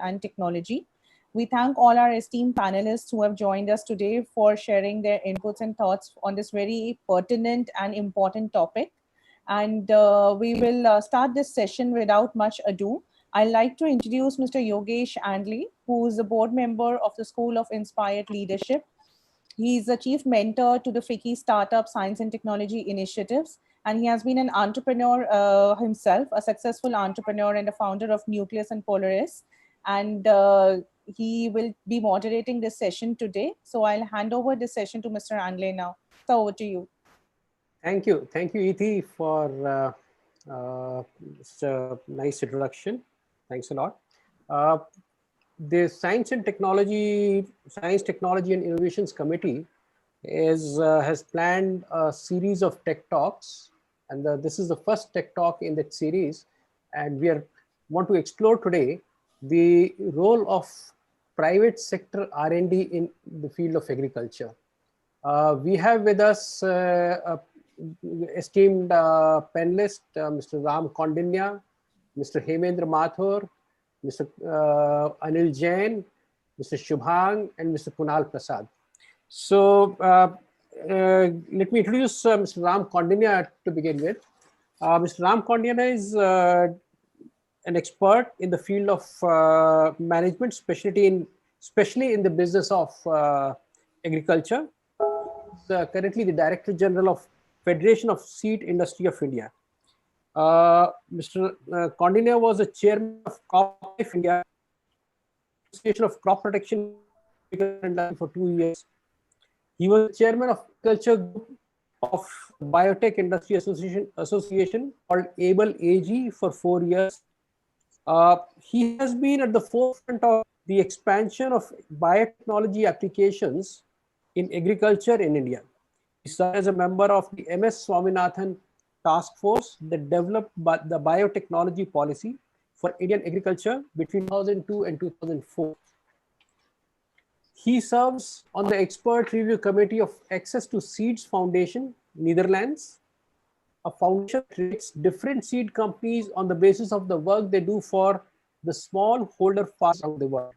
and Technology. We thank all our esteemed panelists who have joined us today for sharing their inputs and thoughts on this very pertinent and important topic. And we will start this session without much ado. I'd like to introduce Mr. Yogesh Andley, who is a board member of the School of Inspired Leadership. He's the chief mentor to the FICCI Startup Science and Technology Initiatives, and he has been an entrepreneur himself, a successful entrepreneur and a founder of Nucleus and Polaris. And he will be moderating this session today. So I'll hand over this session to Mr. Andley now. So over to you. Thank you, Ethi, for this nice introduction. Thanks a lot. The Science, Technology and Innovations Committee has planned a series of tech talks, and this is the first tech talk in that series. And we want to explore today the role of private sector R&D in the field of agriculture. We have with us esteemed panelist, Mr. Ram Kaundinya, Mr. Hemendra Mathur, Mr. Anil Jain, Mr. Shubhang, and Mr. Kunal Prasad. So let me introduce Mr. Ram Kaundinya to begin with. Mr. Ram Kaundinya is an expert in the field of management, especially in the business of agriculture. He's currently the Director General of Federation of Seed Industry of India. Mr. Kaundinya was the chairman of CropLife India, Association of Crop Protection for 2 years. He was chairman of Culture Group of Biotech Industry Association called ABLE AG for 4 years. He has been at the forefront of the expansion of biotechnology applications in agriculture in India. He served as a member of the MS Swaminathan task force that developed the biotechnology policy for Indian agriculture between 2002 and 2004. He serves on the expert review committee of Access to Seeds Foundation, Netherlands, a foundation that rates different seed companies on the basis of the work they do for the smallholder farmers around the world.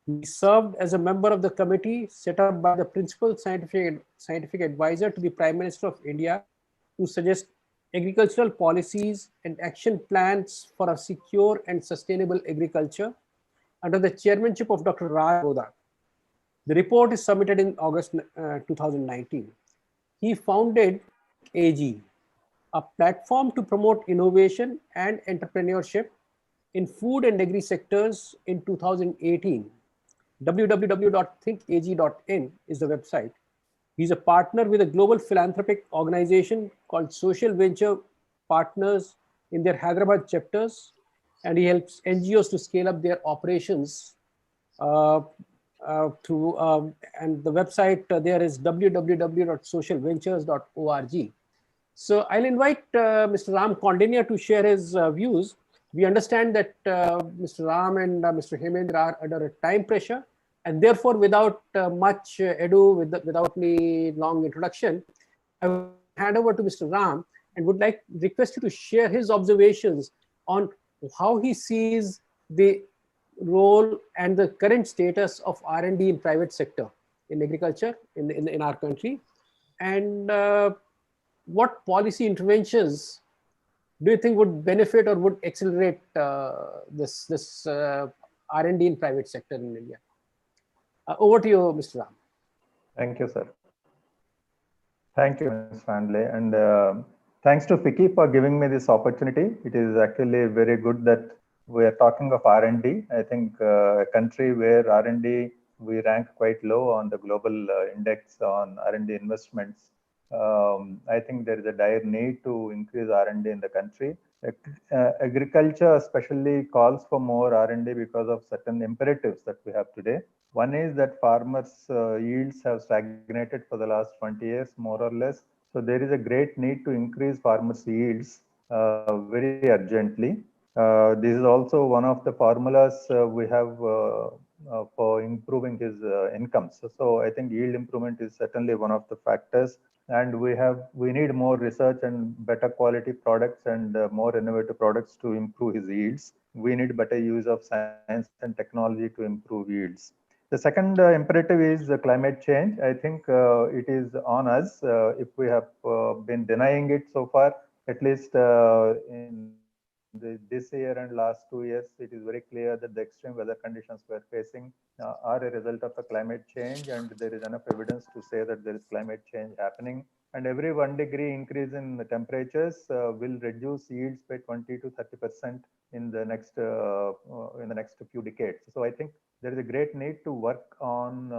He served as a member of the committee set up by the principal scientific advisor to the Prime Minister of India to suggest agricultural policies and action plans for a secure and sustainable agriculture under the chairmanship of Dr. Raj Boda. The report is submitted in August 2019. He founded AG, a platform to promote innovation and entrepreneurship in food and agri sectors in 2018. www.thinkag.in is the website. He's a partner with a global philanthropic organization called Social Venture Partners in their Hyderabad chapters, and he helps NGOs to scale up their operations through, and the website there is www.socialventures.org. So I'll invite Mr. Ram Kaundinya to share his views. We understand that Mr. Ram and Mr. Hemendra are under a time pressure, and therefore, without much ado, without any long introduction, I will hand over to Mr. Ram and would like request you to share his observations on how he sees the role and the current status of R&D in private sector in agriculture in our country, and what policy interventions do you think would benefit or would accelerate this R&D in private sector in India? Over to you, Mr. Ram. Thank you, sir. Thank you, Ms. Andley, and thanks to FICCI for giving me this opportunity. It is actually very good that we are talking of R&D. I think a country where R&D, we rank quite low on the global index on R&D investments. I think there is a dire need to increase R&D in the country. Agriculture especially calls for more R&D because of certain imperatives that we have today. One is that farmers' yields have stagnated for the last 20 years, more or less. So there is a great need to increase farmers' yields very urgently. This is also one of the formulas we have for improving his incomes. So I think yield improvement is certainly one of the factors, and we need more research and better quality products and more innovative products to improve his yields. We need better use of science and technology to improve yields. The second imperative is climate change. I think it is on us. If we have been denying it so far, at least in this year and last 2 years, it is very clear that the extreme weather conditions we are facing are a result of the climate change, and there is enough evidence to say that there is climate change happening. And every 1 degree increase in the temperatures will reduce yields by 20 to 30% in the next few decades. So I think there is a great need to work on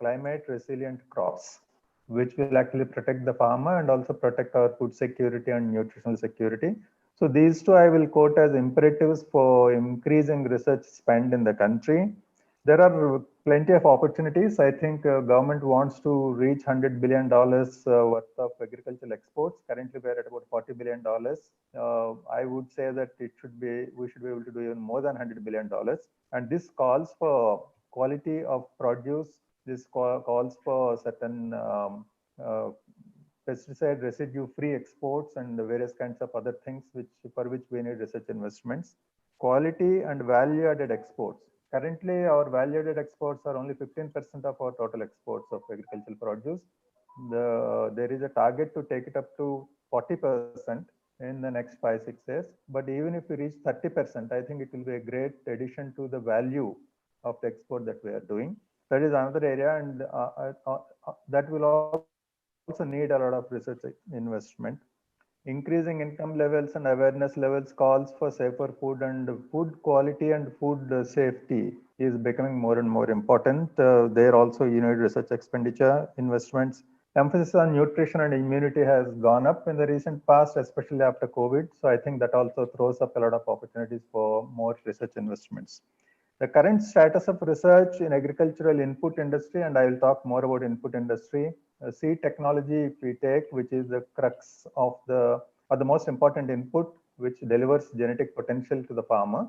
climate resilient crops, which will actually protect the farmer and also protect our food security and nutritional security. So these two I will quote as imperatives for increasing research spend in the country. There are plenty of opportunities. I think government wants to reach $100 billion worth of agricultural exports. Currently, we're at about $40 billion. I would say that we should be able to do even more than $100 billion. And this calls for quality of produce. This calls for certain pesticide residue-free exports and various kinds of other things for which we need research investments. Quality and value-added exports. Currently, our value-added exports are only 15% of our total exports of agricultural produce. There is a target to take it up to 40% in the next 5-6 years. But even if we reach 30%, I think it will be a great addition to the value of the export that we are doing. That is another area, and that will also need a lot of research investment. Increasing income levels and awareness levels calls for safer food, and food quality and food safety is becoming more and more important. There also you need research expenditure, investments. Emphasis on nutrition and immunity has gone up in the recent past, especially after COVID. So I think that also throws up a lot of opportunities for more research investments. The current status of research in agricultural input industry, and I will talk more about input industry. Seed technology, if we take, which is the crux of the most important input, which delivers genetic potential to the farmer.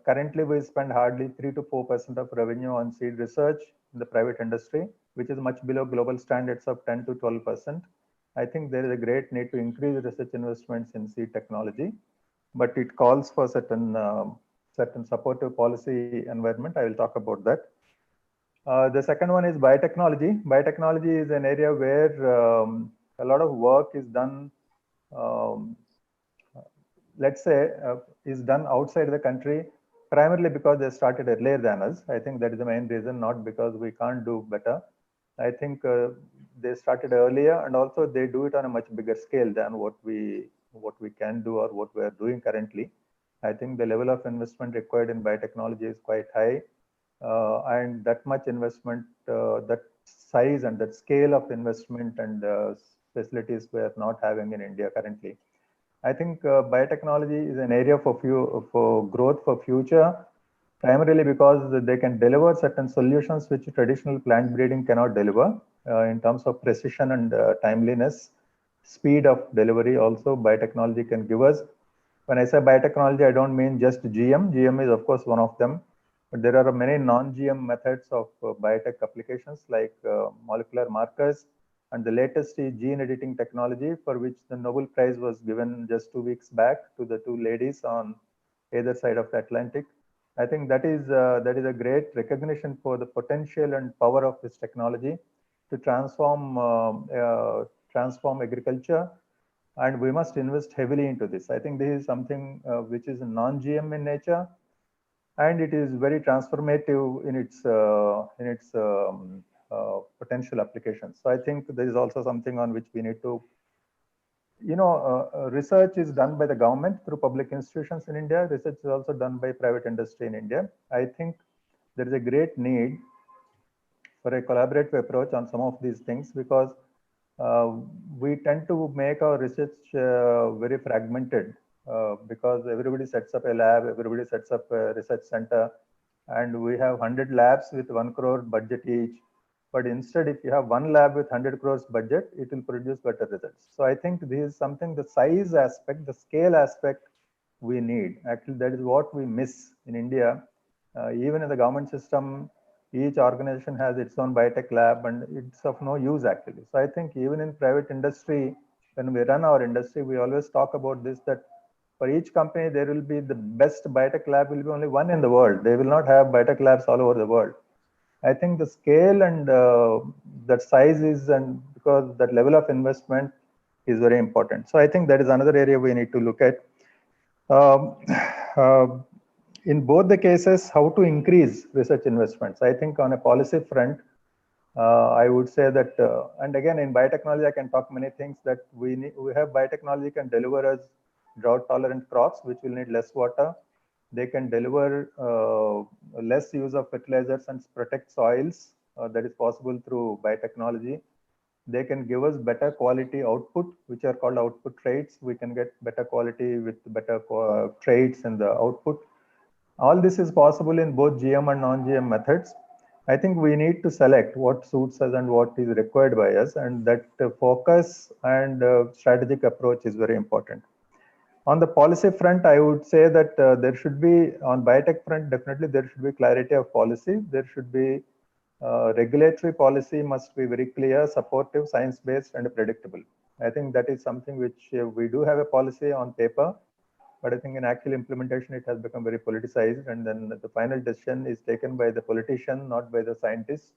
Currently, we spend hardly 3 to 4% of revenue on seed research in the private industry, which is much below global standards of 10 to 12%. I think there is a great need to increase research investments in seed technology, but it calls for certain supportive policy environment. I will talk about that. The second one is biotechnology. Biotechnology is an area where a lot of work is done, let's say, is done outside the country, primarily because they started earlier than us. I think that is the main reason, not because we can't do better. I think they started earlier, and also they do it on a much bigger scale than what we can do or what we are doing currently. I think the level of investment required in biotechnology is quite high. And that much investment, that size and that scale of investment and facilities we are not having in India currently. I think biotechnology is an area for growth for future, primarily because they can deliver certain solutions which traditional plant breeding cannot deliver in terms of precision and timeliness, speed of delivery. Also, biotechnology can give us. When I say biotechnology, I don't mean just GM. GM is, of course, one of them. But there are many non-GM methods of biotech applications like molecular markers, and the latest is gene editing technology, for which the Nobel Prize was given just 2 weeks back to the two ladies on either side of the Atlantic. I think that is a great recognition for the potential and power of this technology to transform agriculture, and we must invest heavily into this. I think this is something which is non-GM in nature, and it is very transformative in its potential applications. So I think there is also something on which we need to, research is done by the government through public institutions in India. Research is also done by private industry in India. I think there is a great need for a collaborative approach on some of these things, because we tend to make our research very fragmented. Because everybody sets up a lab, everybody sets up a research center, and we have 100 labs with 1 crore budget each. But instead, if you have one lab with 100 crores budget, it will produce better results. So I think this is something, the size aspect, the scale aspect we need. Actually, that is what we miss in India. Even in the government system, each organization has its own biotech lab, and it's of no use actually. So I think even in private industry, when we run our industry, we always talk about this, that for each company, there will be the best biotech lab will be only one in the world. They will not have biotech labs all over the world. I think the scale and that size is, and because that level of investment is very important. So I think that is another area we need to look at. Um, uh, in both the cases, how to increase research investments. I think on a policy front, I would say that, and again, in biotechnology, I can talk many things that we have biotechnology can deliver us drought tolerant crops, which will need less water. They can deliver less use of fertilizers and protect soils. That is possible through biotechnology. They can give us better quality output, which are called output traits. We can get better quality with better traits in the output. All this is possible in both GM and non-GM methods. I think we need to select what suits us and what is required by us, and that focus and strategic approach is very important. On the policy front, I would say that there should be, on biotech front, definitely there should be clarity of policy. There should be regulatory policy must be very clear, supportive, science-based, and predictable. I think that is something which we do have a policy on paper, but I think in actual implementation, it has become very politicized, and then the final decision is taken by the politician, not by the scientists.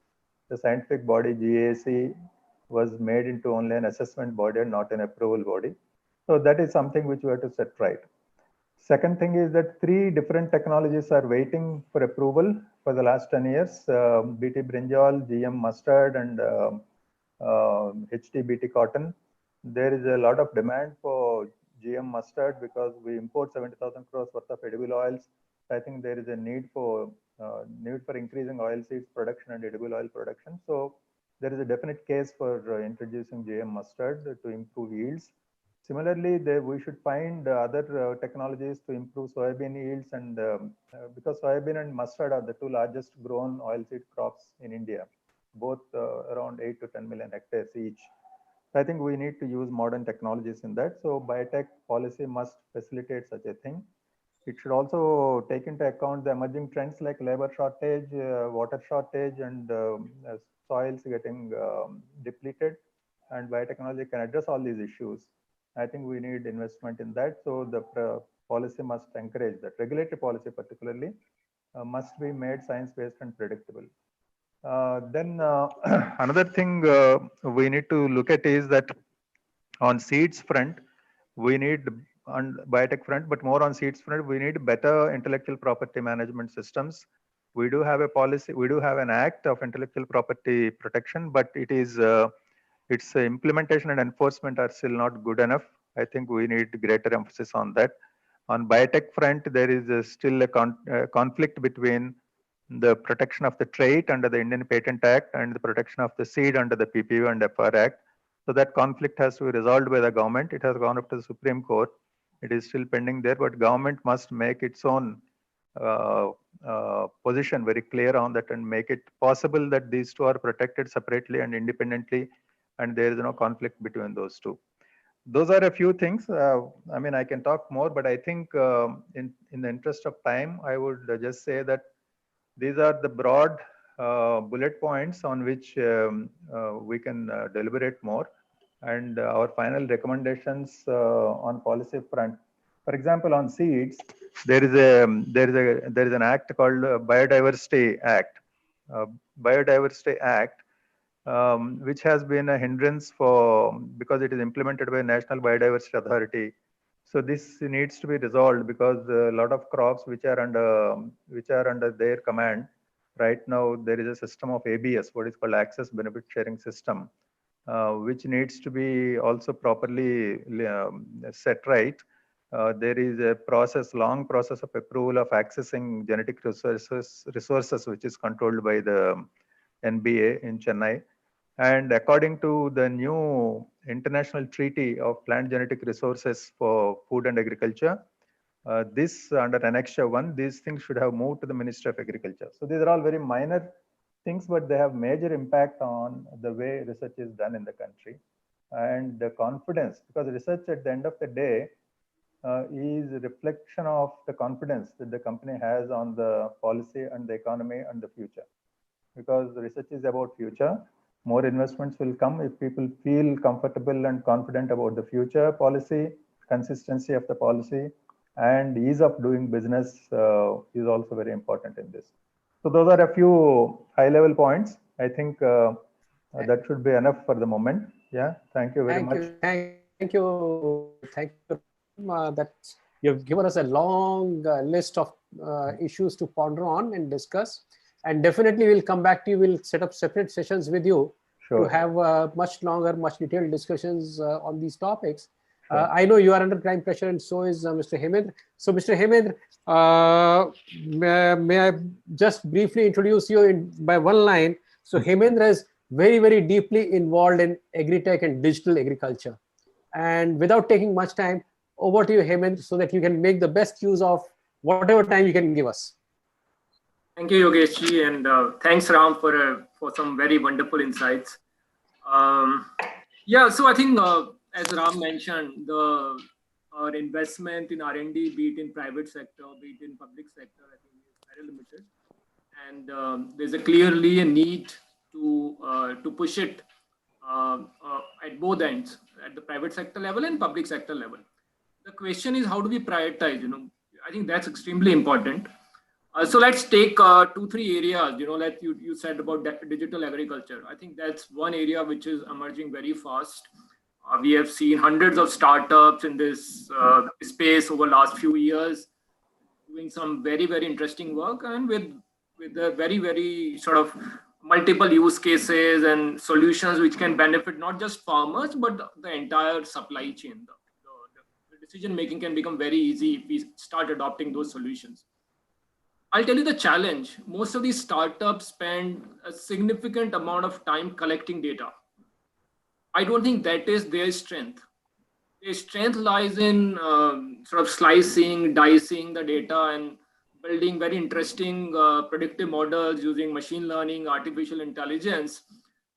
The scientific body, GAC, was made into only an assessment body and not an approval body. So that is something which we have to set right. Second thing is that 3 different technologies are waiting for approval for the last 10 years, BT brinjal, GM mustard, and HT BT cotton. There is a lot of demand for GM mustard because we import 70,000 crores worth of edible oils. I think there is a need for increasing oilseeds production and edible oil production. So there is a definite case for introducing GM mustard to improve yields. Similarly, we should find other technologies to improve soybean yields, and because soybean and mustard are the 2 largest grown oilseed crops in India, both around 8 to 10 million hectares each. So I think we need to use modern technologies in that. So biotech policy must facilitate such a thing. It should also take into account the emerging trends like labor shortage, water shortage, and soils getting depleted. And biotechnology can address all these issues. I think we need investment in that. So the policy must encourage that. Regulatory policy particularly must be made science-based and predictable. Then another thing we need to look at is that on seeds front, we need, on biotech front, but more on seeds front, we need better intellectual property management systems. We do have a policy, we do have an act of intellectual property protection, but it is its implementation and enforcement are still not good enough. I think we need greater emphasis on that. On biotech front, there is still a conflict between the protection of the trait under the Indian Patent Act and the protection of the seed under the PPU and FR Act. So that conflict has to be resolved by the government. It has gone up to the Supreme Court. It is still pending there, but government must make its own position very clear on that and make it possible that these 2 are protected separately and independently, and there is no conflict between those 2. Those are a few things. I mean, I can talk more, but I think in the interest of time, I would just say that these are the broad bullet points on which we can deliberate more, and our final recommendations on policy front. For example, on seeds, there is an act called Biodiversity Act. Biodiversity Act, which has been a hindrance because it is implemented by National Biodiversity Authority. So this needs to be resolved because a lot of crops which are under their command right now, there is a system of ABS, what is called Access Benefit Sharing System, which needs to be also properly set right. There is a long process of approval of accessing genetic resources, which is controlled by the NBA in Chennai. And according to the new International Treaty of Plant Genetic Resources for Food and Agriculture, this under Annexure 1, these things should have moved to the Ministry of Agriculture. So these are all very minor things, but they have major impact on the way research is done in the country and the confidence, because research at the end of the day is a reflection of the confidence that the company has on the policy and the economy and the future. Because the research is about future, more investments will come if people feel comfortable and confident about the future policy, consistency of the policy, and ease of doing business is also very important in this. So those are a few high-level points. I think that should be enough for the moment. Yeah, thank you very much. Thank you. That you've given us a long list of issues to ponder on and discuss. And definitely we'll come back to you. We'll set up separate sessions with you to have much longer, much detailed discussions on these topics. I know you are under time pressure, and so is Mr. Hemendra. So, Mr. Hemendra, may I just briefly introduce you by one line? So, Hemendra is very, very deeply involved in agri-tech and digital agriculture. And without taking much time, over to you, Hemendra, so that you can make the best use of whatever time you can give us. Thank you, Yogesh ji, and thanks, Ram, for some very wonderful insights. Yeah, so I think as Ram mentioned, our investment in R&D, be it in private sector, be it in public sector, I think is very limited, and there's clearly a need to push it at both ends, at the private sector level and public sector level. The question is, how do we prioritize? I think that's extremely important. So let's take 2-3 areas, like you said about digital agriculture. I think that's one area which is emerging very fast. We have seen hundreds of startups in this space over the last few years doing some very, very interesting work, and with a very, very sort of multiple use cases and solutions which can benefit not just farmers, but the entire supply chain. The decision making can become very easy if we start adopting those solutions. I'll tell you the challenge. Most of these startups spend a significant amount of time collecting data. I don't think that is their strength. Their strength lies in sort of slicing, dicing the data and building very interesting predictive models using machine learning, artificial intelligence.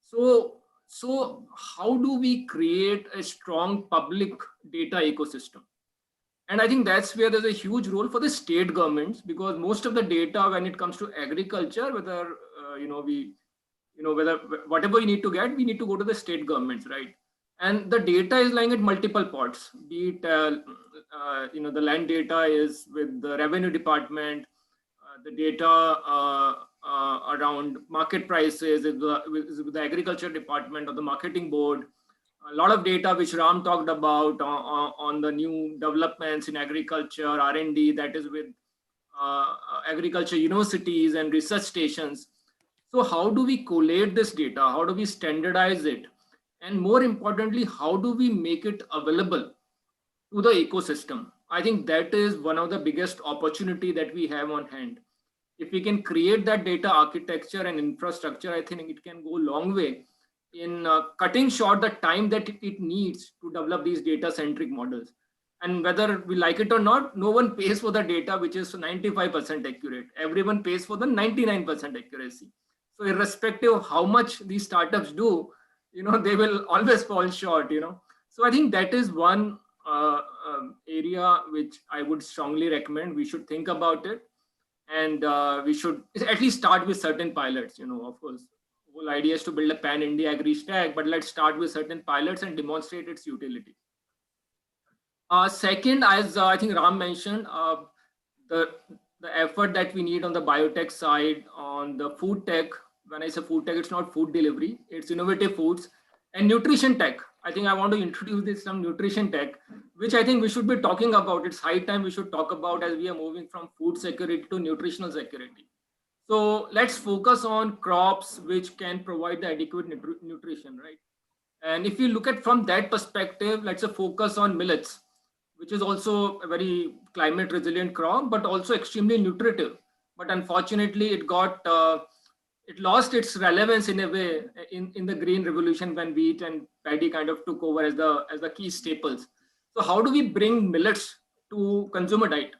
So how do we create a strong public data ecosystem? And I think that's where there's a huge role for the state governments, because most of the data when it comes to agriculture, whether whatever we need to get, we need to go to the state governments, right? And the data is lying at multiple pots. Be it the land data is with the revenue department, the data around market prices is with the agriculture department or the marketing board. A lot of data which Ram talked about on the new developments in agriculture, R&D, that is with agriculture universities and research stations. So how do we collate this data? How do we standardize it? And more importantly, how do we make it available to the ecosystem? I think that is one of the biggest opportunity that we have on hand. If we can create that data architecture and infrastructure, I think it can go a long way in cutting short the time that it needs to develop these data-centric models. And whether we like it or not, no one pays for the data which is 95% accurate. Everyone pays for the 99% accuracy. So irrespective of how much these startups do, they will always fall short, So I think that is one area which I would strongly recommend. We should think about it. And we should at least start with certain pilots, of course. The whole idea is to build a pan-India agri-stack, but let's start with certain pilots and demonstrate its utility. Second, as I think Ram mentioned, the effort that we need on the biotech side, on the food tech. When I say food tech, it's not food delivery, it's innovative foods and nutrition tech. I think I want to introduce some nutrition tech, which I think we should be talking about. It's high time we should talk about as we are moving from food security to nutritional security. So let's focus on crops which can provide the adequate nutrition, right? And if you look at from that perspective, let's focus on millets, which is also a very climate resilient crop, but also extremely nutritive. But unfortunately, it lost its relevance in a way in the green revolution when wheat and paddy kind of took over as the key staples. So how do we bring millets to consumer diet?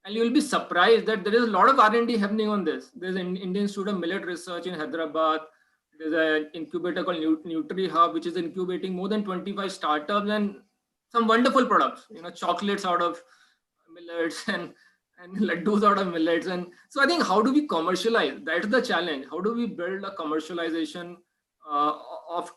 And you'll be surprised that there is a lot of R&D happening on this. There's an Indian Institute of Millet Research in Hyderabad. There's an incubator called NutriHub, which is incubating more than 25 startups, and some wonderful products, chocolates out of millets and laddus out of millets. And so I think, how do we commercialize? That's the challenge. How do we build a commercialization of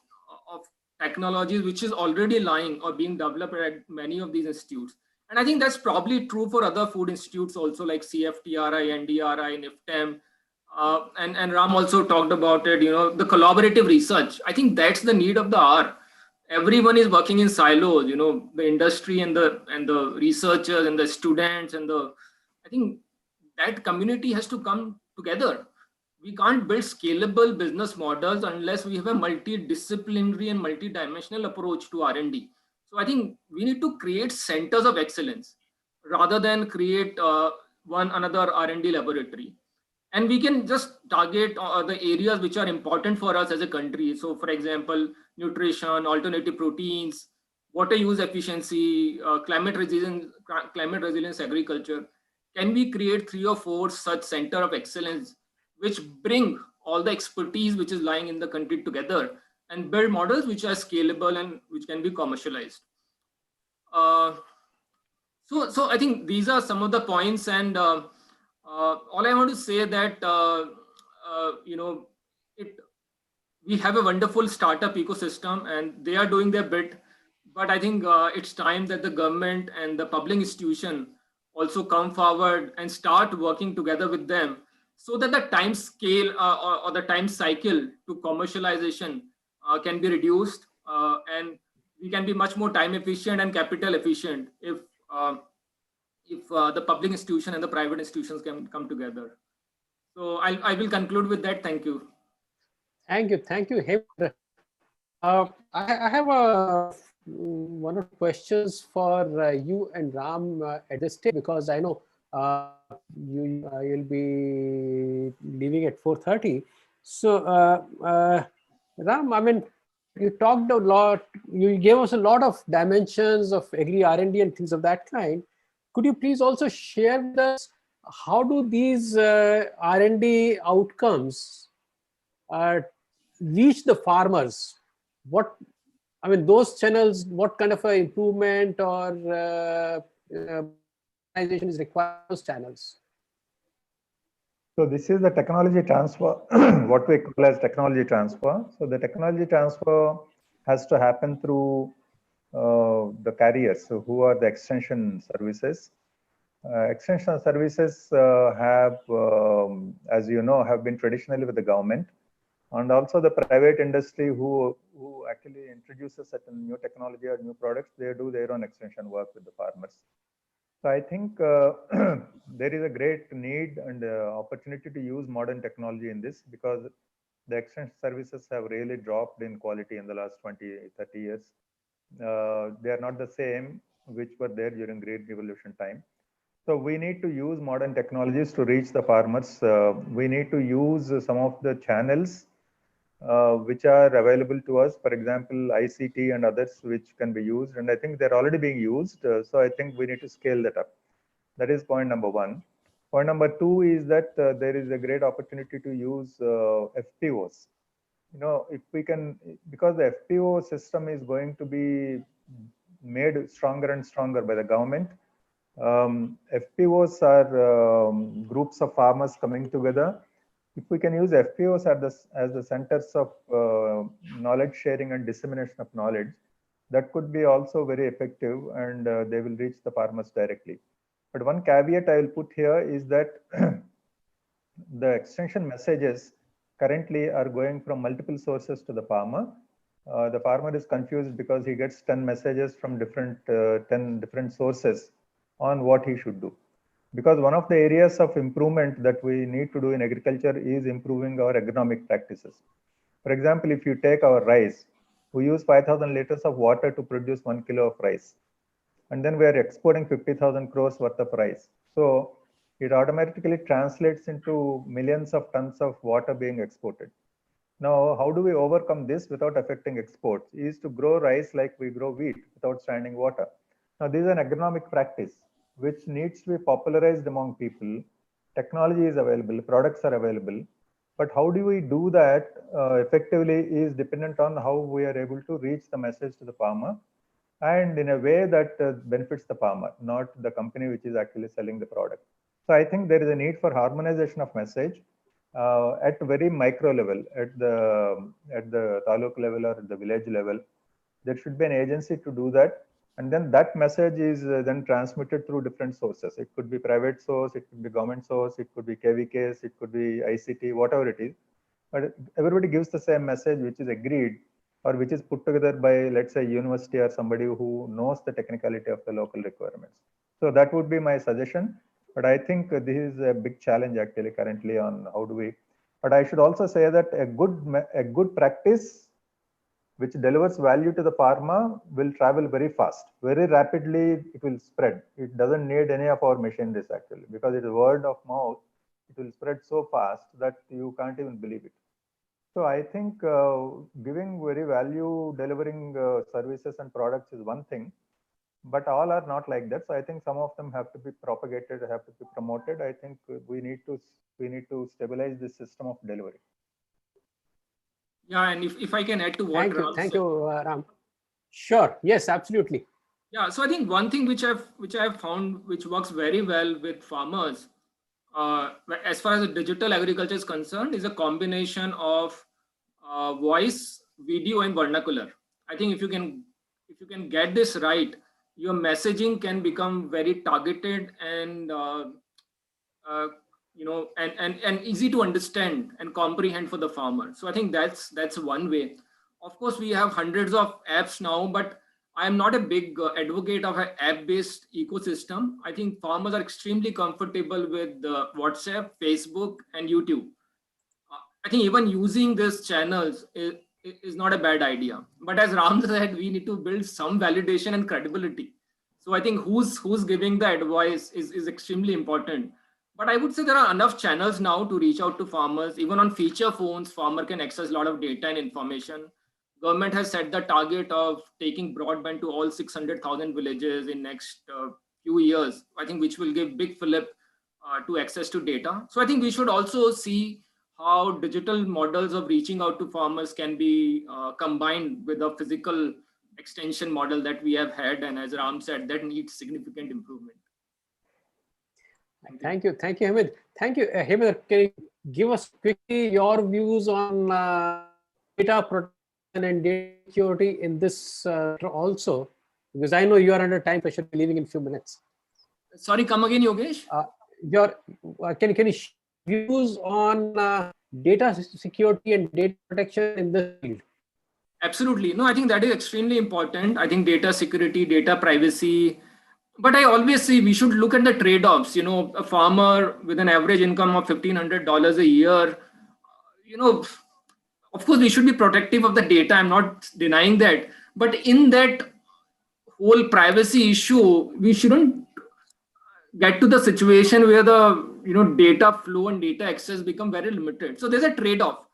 technologies which is already lying or being developed at many of these institutes? And I think that's probably true for other food institutes also, like CFTRI, NDRI, NIFTEM. And Ram also talked about it, the collaborative research. I think that's the need of the hour. Everyone is working in silos, the industry and the researchers and the students I think that community has to come together. We can't build scalable business models unless we have a multidisciplinary and multidimensional approach to R&D. So I think we need to create centers of excellence rather than create one another R&D laboratory. And we can just target the areas which are important for us as a country. So for example, nutrition, alternative proteins, water use efficiency, climate resilience agriculture. Can we create 3 or 4 such center of excellence which bring all the expertise which is lying in the country together and build models which are scalable and which can be commercialized? So I think these are some of the points, and all I want to say that we have a wonderful startup ecosystem and they are doing their bit, but I think it's time that the government and the public institution also come forward and start working together with them, so that the time scale or the time cycle to commercialization can be reduced, and we can be much more time efficient and capital efficient if the public institution and the private institutions can come together. So I will conclude with that. Thank you. Thank you. Thank you, Hemendra. I have one of the questions for you and Ram at this stage, because I know you'll be leaving at 4:30. So Ram, I mean, you talked a lot, you gave us a lot of dimensions of agri R&D and things of that kind. Could you please also share with us, how do these R&D outcomes reach the farmers? What, I mean, those channels, what kind of a improvement or organization is required for those channels? So this is the technology transfer, what we call as technology transfer. So the technology transfer has to happen through the carriers, so who are the extension services. Extension services have, as you know, have been traditionally with the government, and also the private industry who actually introduces certain new technology or new products. They do their own extension work with the farmers. So I think there is a great need and opportunity to use modern technology in this, because the extension services have really dropped in quality in the last 20-30 years. They are not the same which were there during Green Revolution time. So we need to use modern technologies to reach the farmers. We need to use some of the channels which are available to us, for example, ICT and others which can be used. And I think they're already being used. So I think we need to scale that up. That is point number one. Point number two is that there is a great opportunity to use FPOs. You know, if we can, because the FPO system is going to be made stronger and stronger by the government. FPOs are groups of farmers coming together. If we can use FPOs as the centers of knowledge sharing and dissemination of knowledge, that could be also very effective, and they will reach the farmers directly. But one caveat I will put here is that the extension messages currently are going from multiple sources to the farmer. The farmer is confused because he gets 10 messages from 10 different sources on what he should do. Because one of the areas of improvement that we need to do in agriculture is improving our agronomic practices. For example, if you take our rice, we use 5,000 liters of water to produce 1 kilo of rice. And then we are exporting 50,000 crores worth of rice. So it automatically translates into millions of tons of water being exported. Now, how do we overcome this without affecting exports? Is to grow rice like we grow wheat without stranding water. Now, this is an agronomic practice which needs to be popularized among people. Technology is available, products are available, but how do we do that effectively is dependent on how we are able to reach the message to the farmer. and in a way that benefits the farmer, not the company which is actually selling the product. So I think there is a need for harmonization of message at very micro level, at the taluk level or at the village level. There should be an agency to do that, and then that message is then transmitted through different sources. It could be private source, it could be government source, it could be KVKs, it could be ICT, whatever it is. But everybody gives the same message, which is agreed or which is put together by, let's say, university or somebody who knows the technicality of the local requirements. So that would be my suggestion. But I think this is a big challenge actually currently on how do we. But I should also say that a good practice which delivers value to the pharma will travel very fast, very rapidly. It will spread. It doesn't need any of our machineries actually, because it is word of mouth. It will spread so fast that you can't even believe it. So I think giving very value delivering services and products is one thing, but all are not like that. So I think some of them have to be propagated, have to be promoted. I think we need to stabilize the system of delivery. Yeah, and if I can add to what Ram Thank said. you, Ram. Sure. Yes, absolutely. Yeah, so I think one thing which I've found which works very well with farmers, as far as the digital agriculture is concerned, is a combination of voice, video, and vernacular. I think if you can get this right, your messaging can become very targeted and and easy to understand and comprehend for the farmer. So I think that's one way. Of course, we have hundreds of apps now, but I am not a big advocate of an app-based ecosystem. I think farmers are extremely comfortable with WhatsApp, Facebook, and YouTube. I think even using these channels is not a bad idea. But as Ram said, we need to build some validation and credibility. So I think who's giving the advice is extremely important. But I would say there are enough channels now to reach out to farmers. Even on feature phones, farmer can access a lot of data and information. Government has set the target of taking broadband to all 600,000 villages in next few years, I think, which will give big fillip to access to data. So I think we should also see how digital models of reaching out to farmers can be combined with a physical extension model that we have had. And as Ram said, that needs significant improvement. Thank you, Hemant. Thank you, Hemant. Can you give us quickly your views on data protection and data security in this also? Because I know you are under time pressure, leaving in a few minutes. Sorry, come again, Yogesh. Can you views on data security and data protection in this field? Absolutely. No, I think that is extremely important. I think data security, data privacy. But I always say we should look at the trade-offs. You know, a farmer with an average income of $1,500 a year, of course, we should be protective of the data. I'm not denying that. But in that whole privacy issue, we shouldn't get to the situation where the data flow and data access become very limited. So there's a trade-off.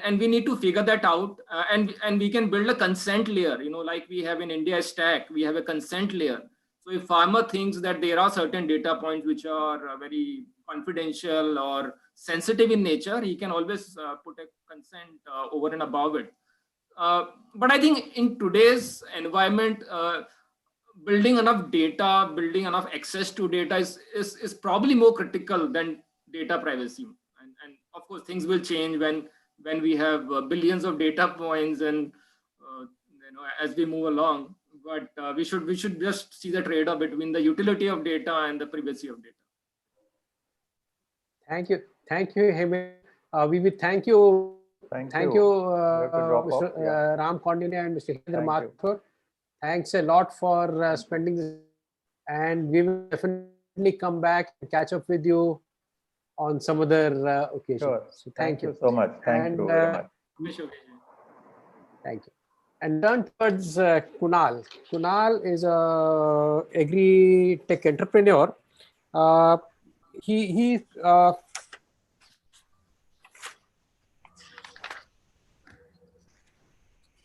And we need to figure that out. And we can build a consent layer, like we have in India Stack, we have a consent layer. So if farmer thinks that there are certain data points which are very confidential or sensitive in nature, he can always put a consent over and above it. But I think in today's environment, building enough data, building enough access to data is probably more critical than data privacy. And of course, things will change when we have billions of data points and as we move along. But we should just see the trade-off between the utility of data and the privacy of data. Thank you, Hemant. We will thank you. Thank you, Mr. Ram Kaundinya and Mr. Hemendra Mathur. Thanks a lot for spending this, and we will definitely come back and catch up with you on some other occasion. Sure. So thank you so much. Thank you very much. Thank you. And turn towards Kunal. Kunal is a agri-tech entrepreneur. He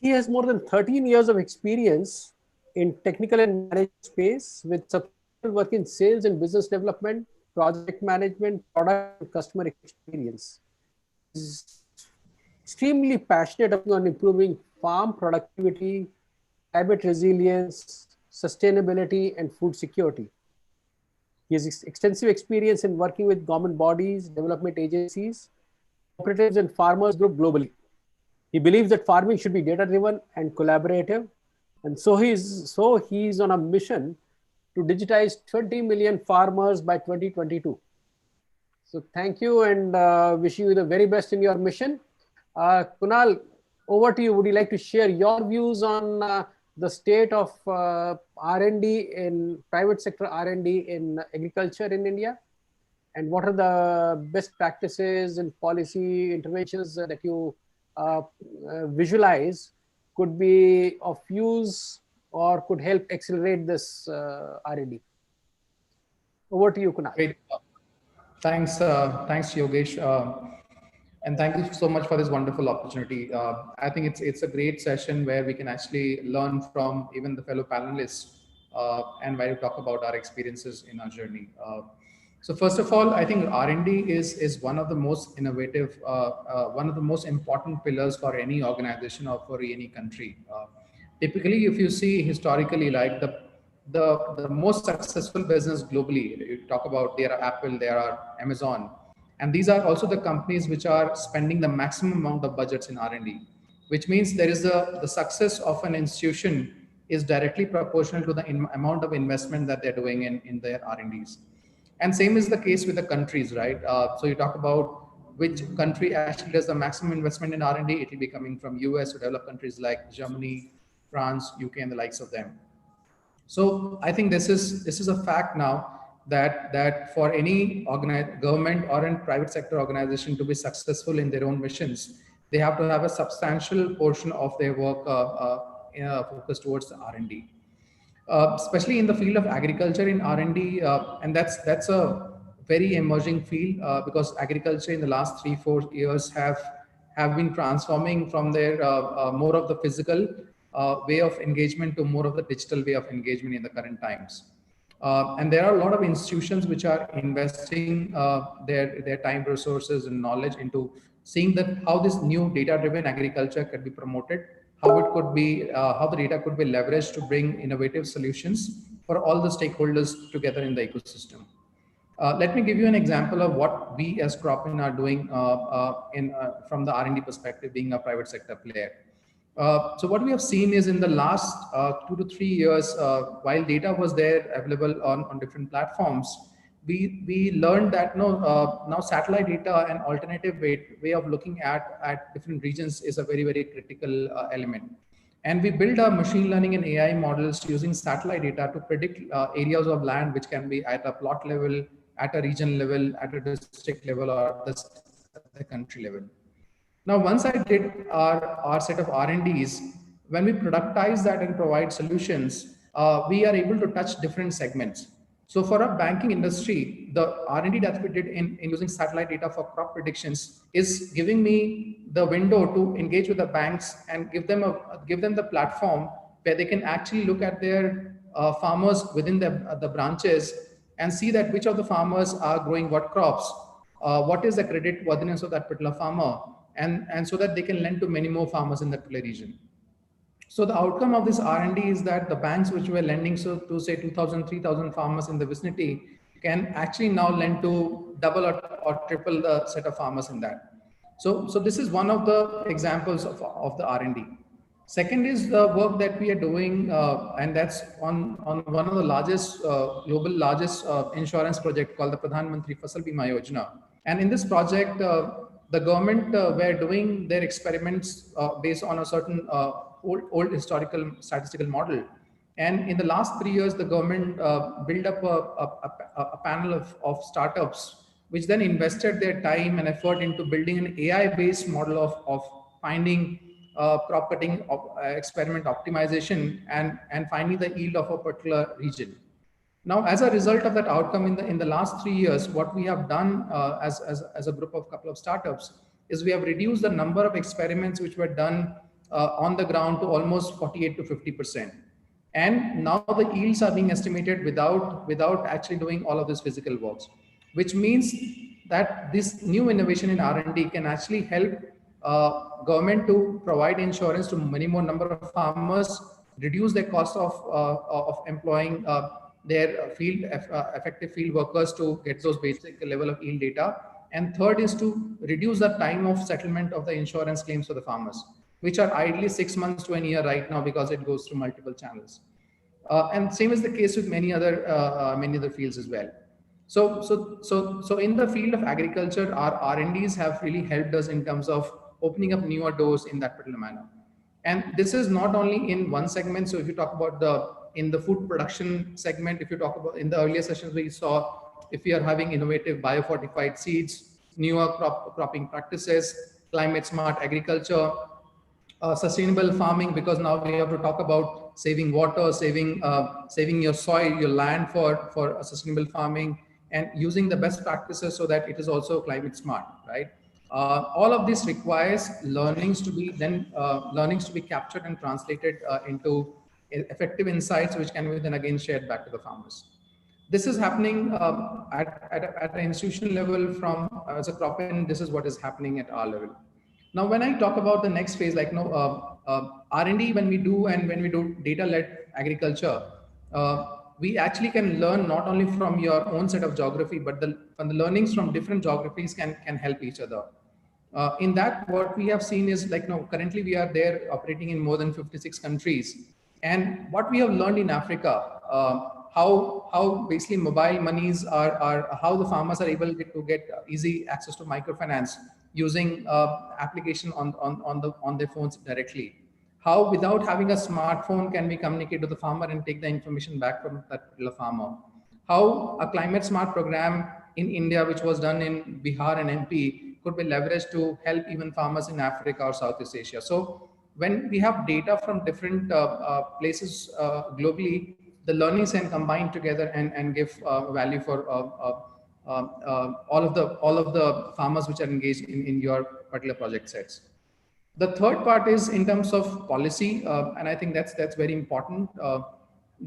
has more than 13 years of experience in technical and management space with substantial work in sales and business development, project management, product and customer experience. He's extremely passionate on improving farm productivity, climate resilience, sustainability, and food security. He has extensive experience in working with government bodies, development agencies, cooperatives, and farmers group globally. He believes that farming should be data-driven and collaborative, and so he's on a mission to digitize 20 million farmers by 2022. So thank you, and wishing you the very best in your mission. Kunal, over to you. Would you like to share your views on the state of R&D in private sector R&D in agriculture in India? And what are the best practices and policy interventions that you visualize could be of use or could help accelerate this R&D? Over to you, Kunal. Great. Thanks, Yogesh. And thank you so much for this wonderful opportunity. I think it's a great session where we can actually learn from even the fellow panelists and where we talk about our experiences in our journey. So first of all, I think R&D is one of the most innovative, one of the most important pillars for any organization or for any country. Typically, if you see historically, like the most successful business globally, you talk about there are Apple, there are Amazon, and these are also the companies which are spending the maximum amount of budgets in R&D, which means there is the success of an institution is directly proportional to the amount of investment that they're doing in their R&Ds. And same is the case with the countries, right? So you talk about which country actually does the maximum investment in R&D, it will be coming from US to developed countries like Germany, France, UK, and the likes of them. So I think this is a fact now that for any government or in private sector organization to be successful in their own missions, they have to have a substantial portion of their work focused towards the R&D. Especially in the field of agriculture in R&D, and that's a very emerging field because agriculture in the last 3-4 years have been transforming from their more of the physical way of engagement to more of the digital way of engagement in the current times. And there are a lot of institutions which are investing their time, resources, and knowledge into seeing that how this new data-driven agriculture could be promoted, how it could be, how the data could be leveraged to bring innovative solutions for all the stakeholders together in the ecosystem. Let me give you an example of what we as Cropin are doing from the R&D perspective, being a private sector player. So what we have seen is in the last 2 to 3 years, while data was there available on different platforms, we learned that now satellite data and alternative way of looking at different regions is a very, very critical element. And we build our machine learning and AI models using satellite data to predict areas of land which can be at a plot level, at a region level, at a district level, or the country level. Now, once I did our set of R&Ds, when we productize that and provide solutions, we are able to touch different segments. So for a banking industry, the R&D that we did in using satellite data for crop predictions is giving me the window to engage with the banks and give them the platform where they can actually look at their farmers within the branches and see that which of the farmers are growing what crops, what is the credit worthiness of that particular farmer, and so that they can lend to many more farmers in that particular region. So the outcome of this R&D is that the banks which were lending to say 2,000, 3,000 farmers in the vicinity can actually now lend to double or triple the set of farmers in that. So this is one of the examples of the R&D. Second is the work that we are doing, and that's on one of the largest, global largest insurance project called the Pradhan Mantri Fasal Bima Yojana. And in this project, the government were doing their experiments based on a certain old historical statistical model. And in the last 3 years, the government built up a panel of startups, which then invested their time and effort into building an AI-based model of finding crop cutting experiment optimization and finding the yield of a particular region. Now, as a result of that outcome in the last 3 years, what we have done as a group of couple of startups is we have reduced the number of experiments which were done on the ground to almost 48 to 50%. And now the yields are being estimated without actually doing all of this physical works, which means that this new innovation in R&D can actually help government to provide insurance to many more number of farmers reduce their cost of employing their effective field workers to get those basic level of yield data. And third is to reduce the time of settlement of the insurance claims for the farmers, which are ideally 6 months to a year right now because it goes through multiple channels. And same is the case with many other fields as well. So in the field of agriculture, our R&Ds have really helped us in terms of opening up newer doors in that particular manner. And this is not only in one segment. So if you talk about in the food production segment, if you talk about in the earlier sessions we saw, if we are having innovative biofortified seeds, newer cropping practices, climate smart agriculture, sustainable farming, because now we have to talk about saving water, saving your soil, your land for sustainable farming, and using the best practices so that it is also climate smart, right? All of this requires learnings to be captured and translated into effective insights, which can be then again shared back to the farmers. This is happening at an institutional level from as a Cropin. This is what is happening at our level. Now, when I talk about the next phase, like R&D, when we do data-led agriculture, we actually can learn not only from your own set of geography, but from the learnings from different geographies can help each other. In that, what we have seen is currently we are there operating in more than 56 countries. And what we have learned in Africa, how basically mobile monies are how the farmers are able to get easy access to microfinance using application on their phones directly. How without having a smartphone can we communicate to the farmer and take the information back from that particular farmer. How a climate smart program in India, which was done in Bihar and MP, could be leveraged to help even farmers in Africa or Southeast Asia. So when we have data from different places globally, the learnings can combine together and give value for all of the farmers which are engaged in your particular project sets. The third part is in terms of policy, and I think that's very important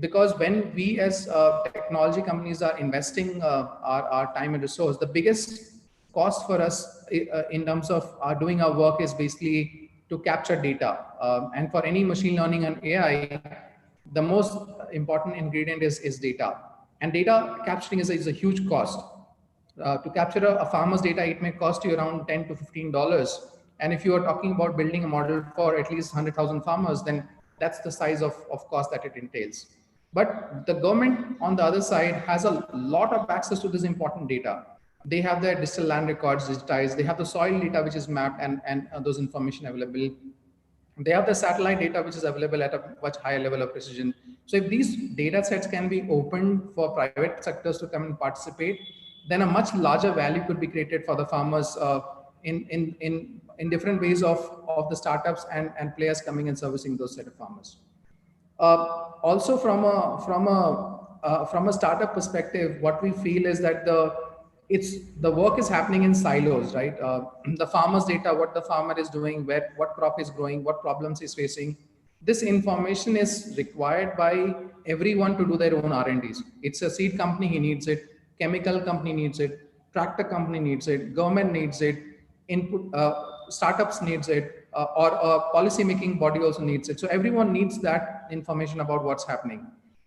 because when we as technology companies are investing our time and resource, the biggest cost for us in terms of doing our work is basically to capture data. And for any machine learning and AI, the most important ingredient is data. And data capturing is a huge cost. To capture a farmer's data, it may cost you around $10 to $15. And if you are talking about building a model for at least 100,000 farmers, then that's the size of cost that it entails. But the government on the other side has a lot of access to this important data. They have their digital land records digitized. They have the soil data, which is mapped and those information available. They have the satellite data, which is available at a much higher level of precision. So if these data sets can be opened for private sectors to come and participate, then a much larger value could be created for the farmers in different ways of the startups and players coming and servicing those set of farmers. Also from a startup perspective, what we feel is that the work is happening in silos, right? The farmer's data, what the farmer is doing, what crop is growing, what problems he's facing. This information is required by everyone to do their own R&Ds. It's a seed company, he needs it. Chemical company needs it. Tractor company needs it. Government needs it. Input startups needs it, or a policy making body also needs it. So everyone needs that information about what's happening.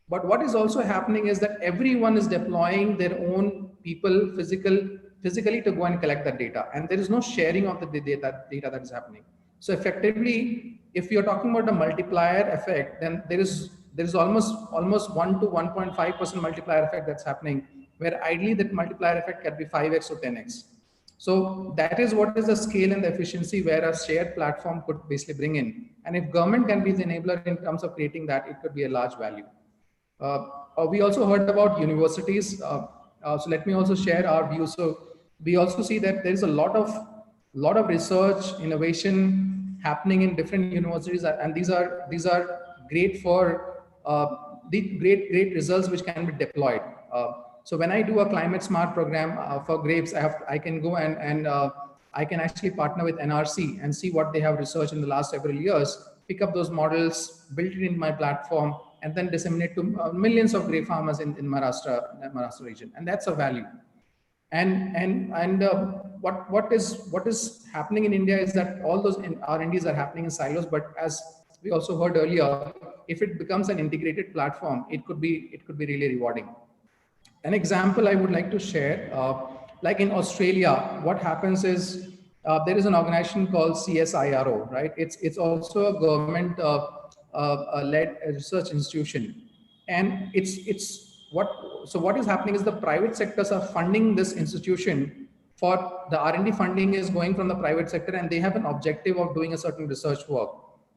But what is also happening is that everyone is deploying their own people physically to go and collect that data, and there is no sharing of the data that is happening. So effectively, if you're talking about a multiplier effect, then there is almost 1 to 1.5% multiplier effect that's happening, where ideally that multiplier effect can be 5x or 10x. So that is what is the scale and the efficiency where a shared platform could basically bring in. And if government can be the enabler in terms of creating that, it could be a large value. We also heard about universities. So let me also share our view. So we also see that there is a lot of research, innovation happening in different universities, and these are great for the great results which can be deployed. So when I do a climate smart program for grapes, I can go and I can actually partner with NRC and see what they have researched in the last several years, pick up those models, build it in my platform, and then disseminate to millions of grape farmers in Maharashtra region, and that's a value. And what is happening in India is that all those R&Ds are happening in silos, but as we also heard earlier, if it becomes an integrated platform, it could be really rewarding. An example I would like to share, like in Australia, what happens is there is an organization called CSIRO, right? It's also a government led research institution, and what is happening is the private sectors are funding this institution. For the R&D funding is going from the private sector, and they have an objective of doing a certain research work.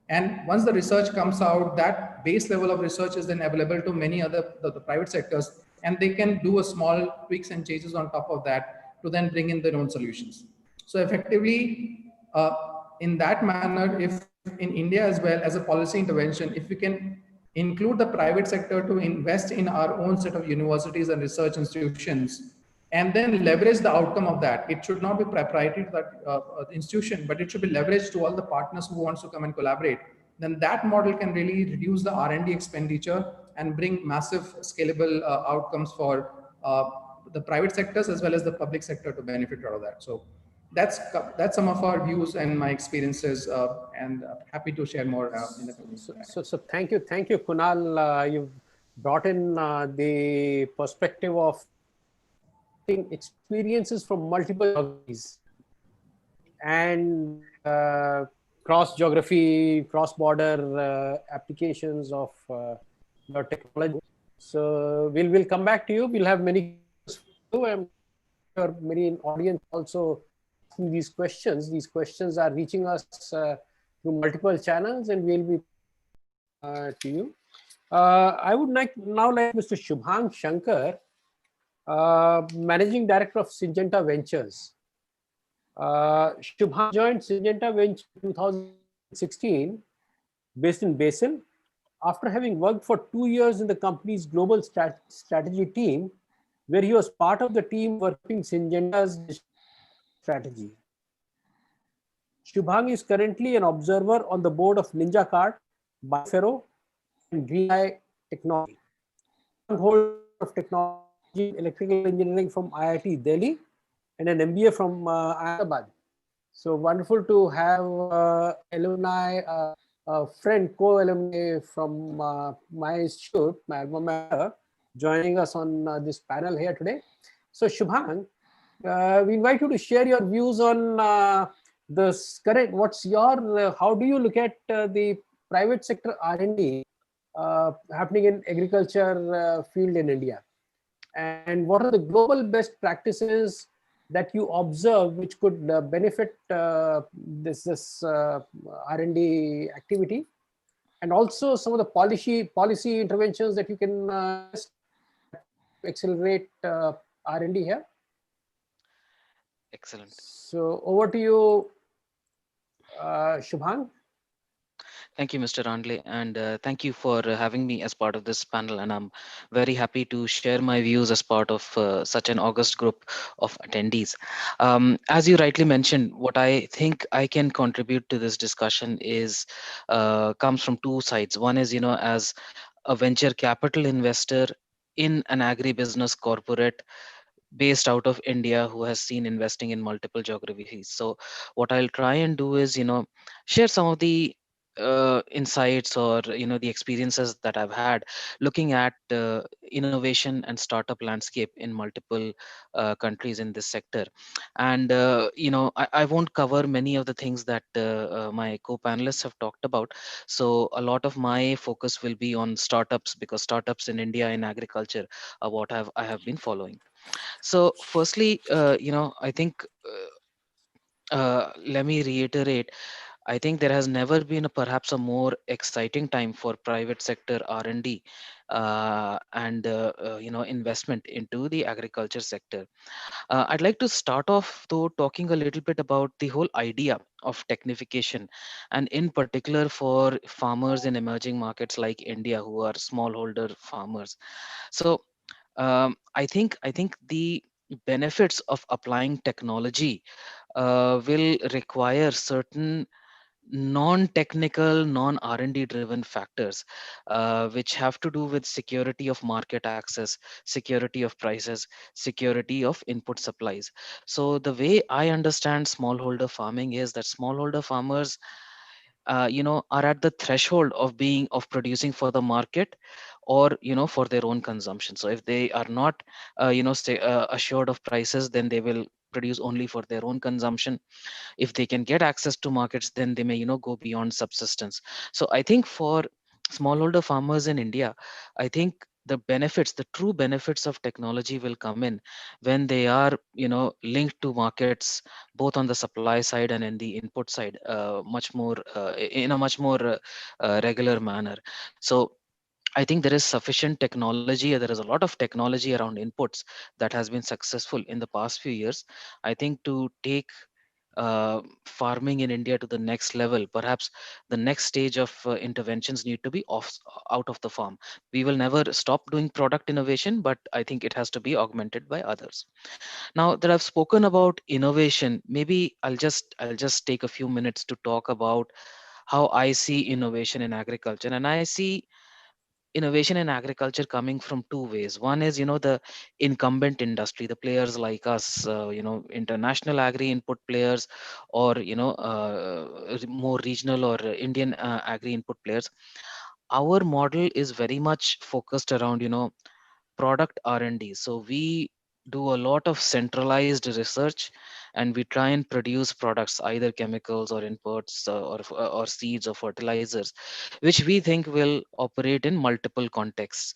And once the research comes out, that base level of research is then available to many other the private sectors, and they can do a small tweaks and changes on top of that to then bring in their own solutions. So effectively, in that manner, if in India as well as a policy intervention, if we can include the private sector to invest in our own set of universities and research institutions, and then leverage the outcome of that. It should not be proprietary to that institution, but it should be leveraged to all the partners who wants to come and collaborate. Then that model can really reduce the R&D expenditure and bring massive scalable outcomes for the private sectors as well as the public sector to benefit out of that. So that's some of our views and my experiences, and happy to share more in the coming. So thank you, Kunal. You've brought in the perspective of experiences from multiple geographies and cross geography, cross border applications of your technology. So we'll come back to you. We'll have many. I'm sure many in audience also asking these questions. These questions are reaching us through multiple channels, and we'll be to you. I would like Mr. Shubhang Shankar, Managing Director of Syngenta Ventures. Shubhang joined Syngenta Ventures in 2016, based in Basel. After having worked for 2 years in the company's global strategy team, where he was part of the team working Syngenta's strategy. Shubhang is currently an observer on the board of NinjaCart, BioFerro, and Greeneye Technology. Holder of technology, electrical engineering from IIT Delhi, and an MBA from Ahmedabad. So wonderful to have alumni, a friend, co-alumni from my institute, my alma mater, joining us on this panel here today. So Shubhang, we invite you to share your views on this current. What's your? How do you look at the private sector R&D happening in agriculture field in India, and what are the global best practices that you observe which could benefit this R&D activity, and also some of the policy interventions that you can accelerate R&D here? Excellent. So over to you, Shubhang. Thank you, Mr. Randle, and thank you for having me as part of this panel. And I'm very happy to share my views as part of such an august group of attendees. As you rightly mentioned, what I think I can contribute to this discussion is comes from two sides. One is, as a venture capital investor in an agribusiness corporate based out of India who has seen investing in multiple geographies. So what I'll try and do is, share some of the insights or the experiences that I've had looking at innovation and startup landscape in multiple countries in this sector. And I won't cover many of the things that my co-panelists have talked about. So a lot of my focus will be on startups, because startups in India in agriculture are what I have been following. So firstly, I think let me reiterate, I think there has never been perhaps a more exciting time for private sector R&D and investment into the agriculture sector. I'd like to start off though talking a little bit about the whole idea of technification, and in particular for farmers in emerging markets like India who are smallholder farmers. So I think the benefits of applying technology will require certain non-technical, non-R&D driven factors, which have to do with security of market access, security of prices, security of input supplies. So the way I understand smallholder farming is that smallholder farmers are at the threshold of producing for the market, or for their own consumption. So if they are not say assured of prices, then they will produce only for their own consumption. If they can get access to markets, then they may go beyond subsistence. So I think for smallholder farmers in India, I think the true benefits of technology will come in when they are linked to markets, both on the supply side and in the input side, much more in a much more regular manner. So I think there is sufficient technology. There is a lot of technology around inputs that has been successful in the past few years. I think to take farming in India to the next level, perhaps the next stage of interventions need to be out of the farm. We will never stop doing product innovation, but I think it has to be augmented by others. Now that I've spoken about innovation, maybe I'll just take a few minutes to talk about how I see innovation in agriculture. And I see innovation in agriculture coming from two ways. One is the incumbent industry, the players like us, international agri input players, or more regional or Indian agri input players. Our model is very much focused around product R&D. So we do a lot of centralized research, and we try and produce products, either chemicals or inputs, or seeds or fertilizers, which we think will operate in multiple contexts.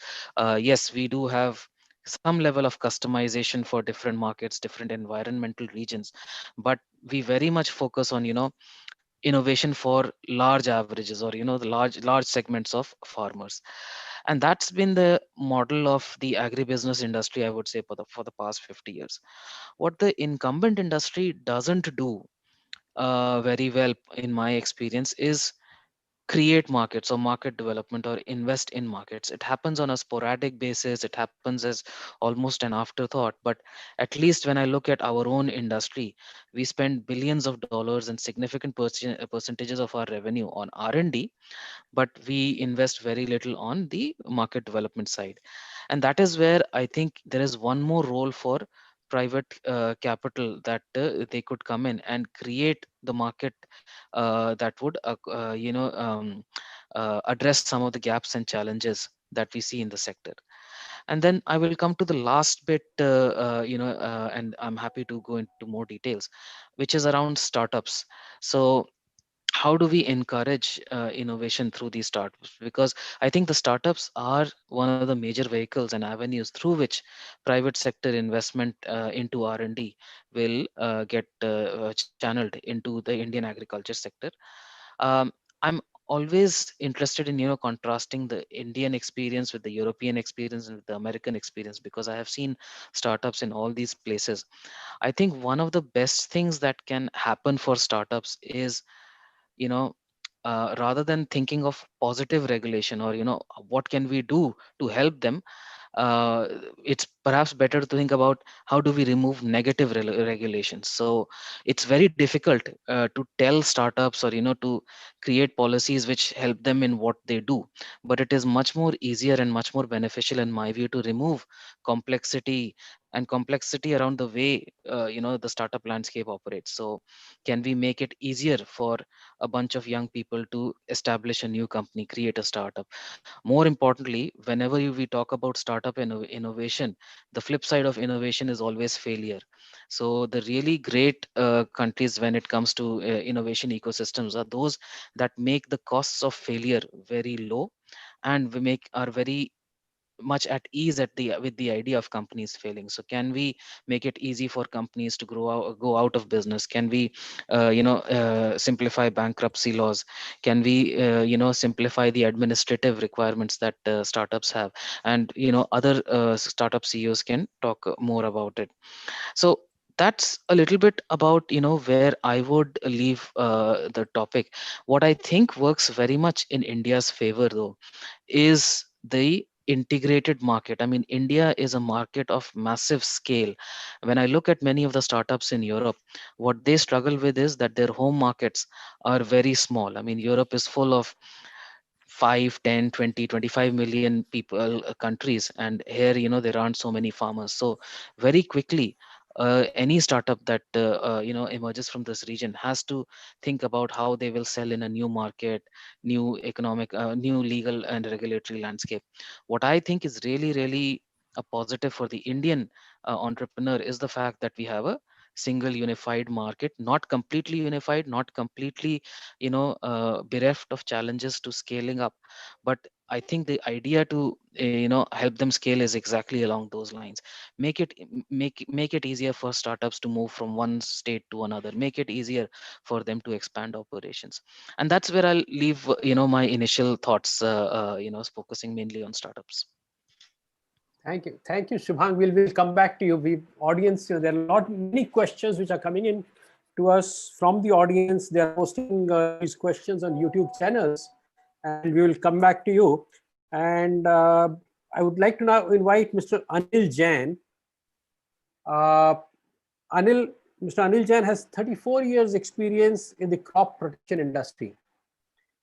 Yes, we do have some level of customization for different markets, different environmental regions, but we very much focus on innovation for large averages, or the large segments of farmers. And that's been the model of the agribusiness industry, I would say, for the past 50 years. What the incumbent industry doesn't do very well, in my experience, is create markets or market development or invest in markets. It happens on a sporadic basis. It happens as almost an afterthought. But at least when I look at our own industry, we spend billions of dollars and significant percentages of our revenue on R&D, but we invest very little on the market development side. And that is where I think there is one more role for private capital, that they could come in and create the market that would address some of the gaps and challenges that we see in the sector. And then I will come to the last bit, and I'm happy to go into more details, which is around startups. So how do we encourage innovation through these startups? Because I think the startups are one of the major vehicles and avenues through which private sector investment into R&D will get channeled into the Indian agriculture sector. I'm always interested in contrasting the Indian experience with the European experience and with the American experience, because I have seen startups in all these places. I think one of the best things that can happen for startups is, you know rather than thinking of positive regulation, or what can we do to help them, uh, it's perhaps better to think about how do we remove negative regulations. So it's very difficult to tell startups, or to create policies which help them in what they do, but it is much more easier and much more beneficial, in my view, to remove complexity, and complexity around the way the startup landscape operates. So can we make it easier for a bunch of young people to establish a new company, create a startup? More importantly, whenever we talk about startup innovation, the flip side of innovation is always failure. So the really great countries when it comes to innovation ecosystems are those that make the costs of failure very low, and we make are very much at ease with the idea of companies failing. So can we make it easy for companies to go out of business? Can we simplify bankruptcy laws? Can we simplify the administrative requirements that startups have? And other startup CEOs can talk more about it. So that's a little bit about where I would leave the topic. What I think works very much in India's favor, though, is the integrated market. I mean, India is a market of massive scale. When I look at many of the startups in Europe, what they struggle with is that their home markets are very small. I mean, Europe is full of 5, 10, 20, 25 million people countries, and here there aren't so many farmers. So very quickly any startup that emerges from this region has to think about how they will sell in a new market, new economic, new legal and regulatory landscape. What I think is really, really a positive for the Indian entrepreneur is the fact that we have a single unified market, not completely unified, not completely bereft of challenges to scaling up, but I think the idea to help them scale is exactly along those lines. Make it easier for startups to move from one state to another, make it easier for them to expand operations. And that's where I'll leave my initial thoughts, focusing mainly on startups. Thank you, Shubhang. We'll come back to you. We audience, there are many questions which are coming in to us from the audience. They are posting these questions on YouTube channels, and we will come back to you. And I would like to now invite Mr. Anil Jain. Mr. Anil Jain has 34 years experience in the crop protection industry.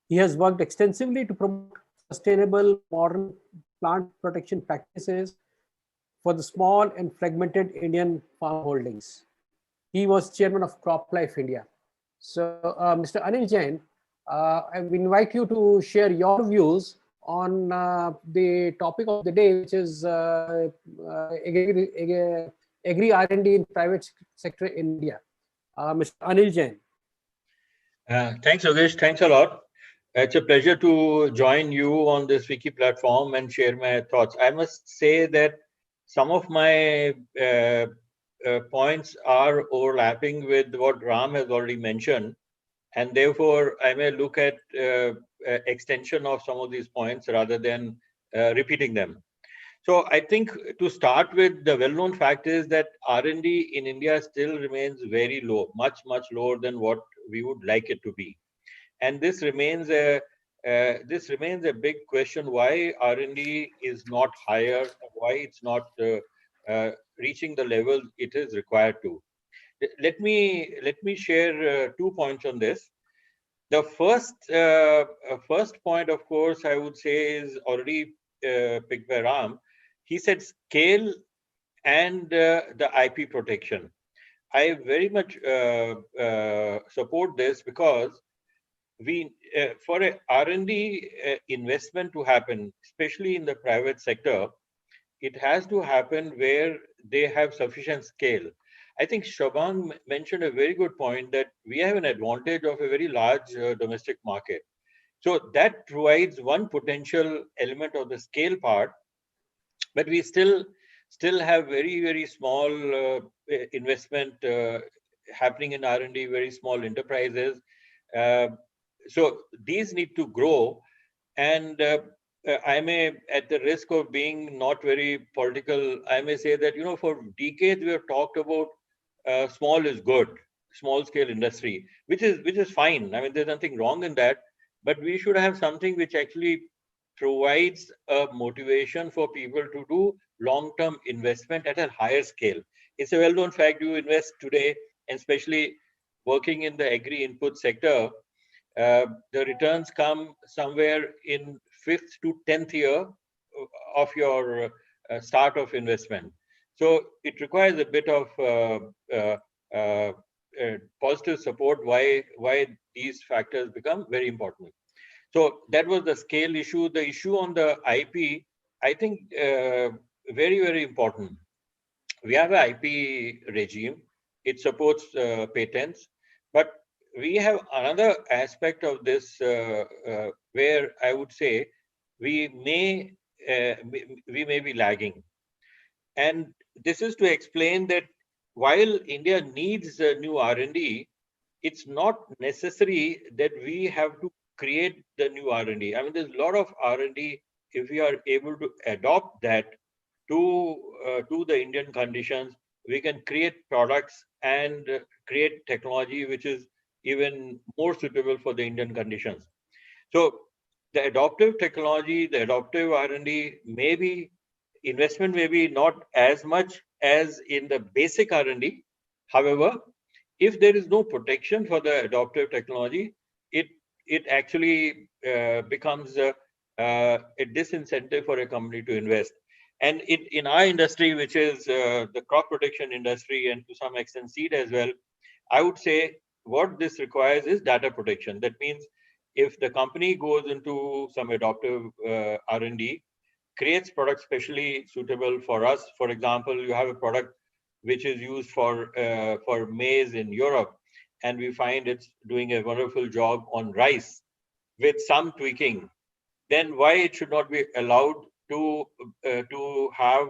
He has worked extensively to promote sustainable modern plant protection practices for the small and fragmented Indian farm holdings. He was chairman of CropLife India. So, Mr. Anil Jain, I will invite you to share your views on the topic of the day, which is agri R&D in private sector in India. Mr. Anil Jain. Thanks, Yogesh. Thanks a lot. It's a pleasure to join you on this Wiki platform and share my thoughts. I must say that some of my points are overlapping with what Ram has already mentioned, and therefore I may look at extension of some of these points rather than repeating them. So I think to start with, the well-known fact is that R&D in India still remains very low, much lower than what we would like it to be. And this remains a big question: why R&D is not higher, why it's not reaching the level it is required to. Let me share 2 points on this. The first point, of course, I would say is already picked by Ram. He said scale and the IP protection. I very much support this, because for a R&D investment to happen, especially in the private sector, it has to happen where they have sufficient scale. I think Shubhang mentioned a very good point that we have an advantage of a very large domestic market. So that provides one potential element of the scale part, but we still have very small investment happening in R&D, very small enterprises. So these need to grow, and I may, at the risk of being not very political, I may say that, for decades we have talked about small is good, small scale industry, which is fine. I mean, there's nothing wrong in that, but we should have something which actually provides a motivation for people to do long-term investment at a higher scale. It's a well-known fact, you invest today, and especially working in the agri-input sector, the returns come somewhere in 5th to 10th year of your start of investment. So it requires a bit of positive support why these factors become very important. So that was the scale issue. The issue on the IP, I think very important. We have an IP regime. It supports patents, but we have another aspect of this where I would say we may be lagging. And this is to explain that while India needs new R&D, it's not necessary that we have to create the new R&D. I mean, there's a lot of R&D if we are able to adopt that to the Indian conditions. We can create products and create technology which is even more suitable for the Indian conditions. So the adoptive technology, the adoptive R&D, maybe investment may be not as much as in the basic R&D. However, if there is no protection for the adoptive technology, it actually becomes a disincentive for a company to invest. And in our industry, which is the crop protection industry and to some extent seed as well, I would say what this requires is data protection. That means if the company goes into some adoptive R&D, creates products specially suitable for us. For example, you have a product which is used for maize in Europe, and we find it's doing a wonderful job on rice with some tweaking. Then why it should not be allowed to have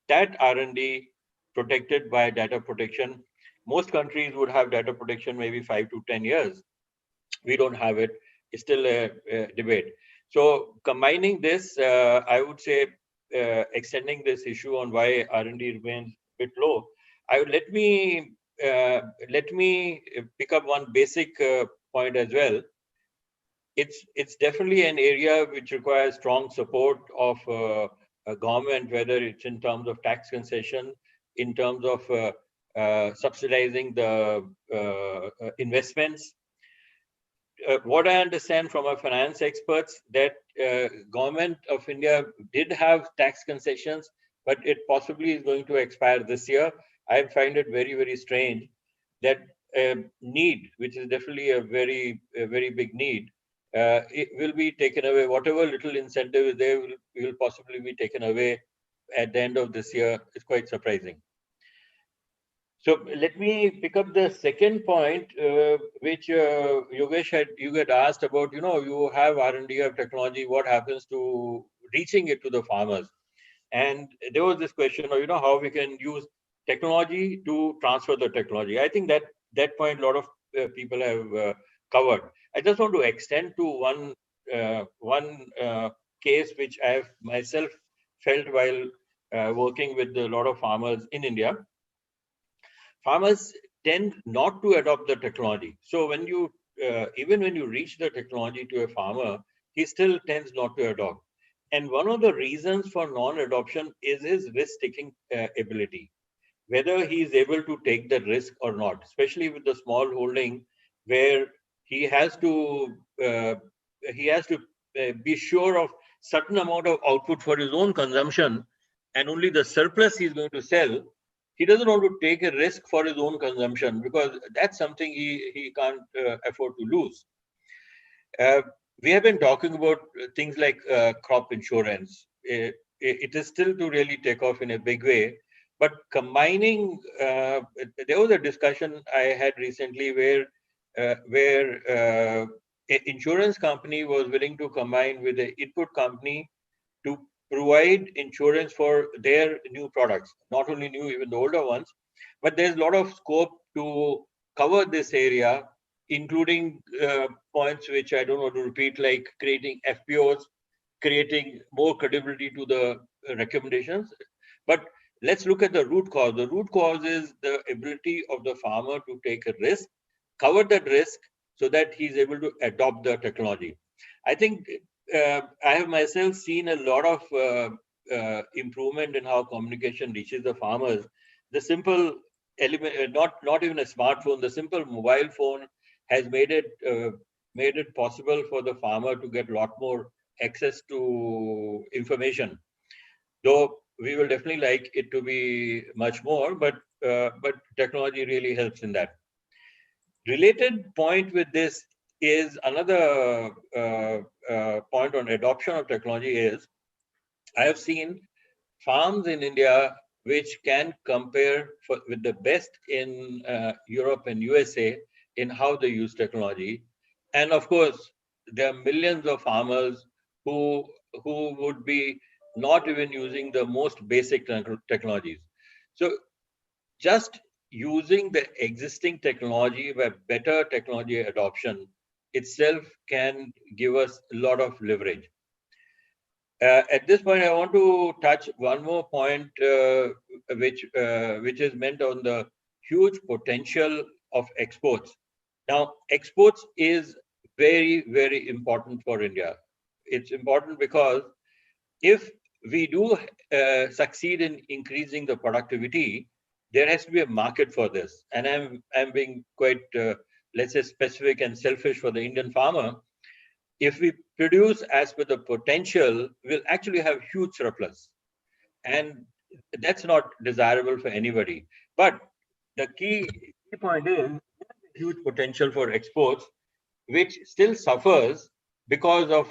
that R&D protected by data protection? Most countries would have data protection maybe 5 to 10 years. We don't have it. It's still a debate. So combining this, I would say extending this issue on why R&D remains a bit low. Let me pick up one basic point as well. It's definitely an area which requires strong support of a government, whether it's in terms of tax concession, in terms of subsidizing the investments. What I understand from our finance experts, that government of India did have tax concessions, but it possibly is going to expire this year. I find it very, very strange that need, which is definitely a very big need, it will be taken away. Whatever little incentive is there will possibly be taken away at the end of this year. It's quite surprising. So let me pick up the second point, which Yogesh you had asked about. You have R&D, you have technology. What happens to reaching it to the farmers? And there was this question of how we can use technology to transfer the technology. I think that point a lot of people have covered. I just want to extend to one case which I have myself felt while working with a lot of farmers in India. Farmers tend not to adopt the technology. So when you even when you reach the technology to a farmer, he still tends not to adopt. And one of the reasons for non-adoption is his risk-taking ability, whether he is able to take the risk or not, especially with the small holding, where he has to be sure of certain amount of output for his own consumption, and only the surplus he is going to sell. He doesn't want to take a risk for his own consumption, because that's something he can't afford to lose. We have been talking about things like crop insurance. It is still to really take off in a big way. But combining, there was a discussion I had recently where an insurance company was willing to combine with an input company to provide insurance for their new products, not only new, even the older ones. But there's a lot of scope to cover this area, including points which I don't want to repeat, like creating FPOs, creating more credibility to the recommendations. But let's look at the root cause. The root cause is the ability of the farmer to take a risk, cover that risk, so that he's able to adopt the technology. I think I have myself seen a lot of improvement in how communication reaches the farmers. The simple element, not even a smartphone, the simple mobile phone has made it possible for the farmer to get a lot more access to information. Though we will definitely like it to be much more, but technology really helps in that. Related point with this is another point on adoption of technology is, I have seen farms in India which can compare with the best in Europe and USA in how they use technology. And of course, there are millions of farmers who would be not even using the most basic technologies. So just using the existing technology by better technology adoption itself can give us a lot of leverage. At this point, I want to touch one more point, which is meant on the huge potential of exports. Now, exports is very, very important for India. It's important because if we do succeed in increasing the productivity, there has to be a market for this. And I'm being quite, let's say, specific and selfish for the Indian farmer. If we produce as per the potential, we'll actually have huge surplus. and that's not desirable for anybody. But the key point is there's huge potential for exports, which still suffers because of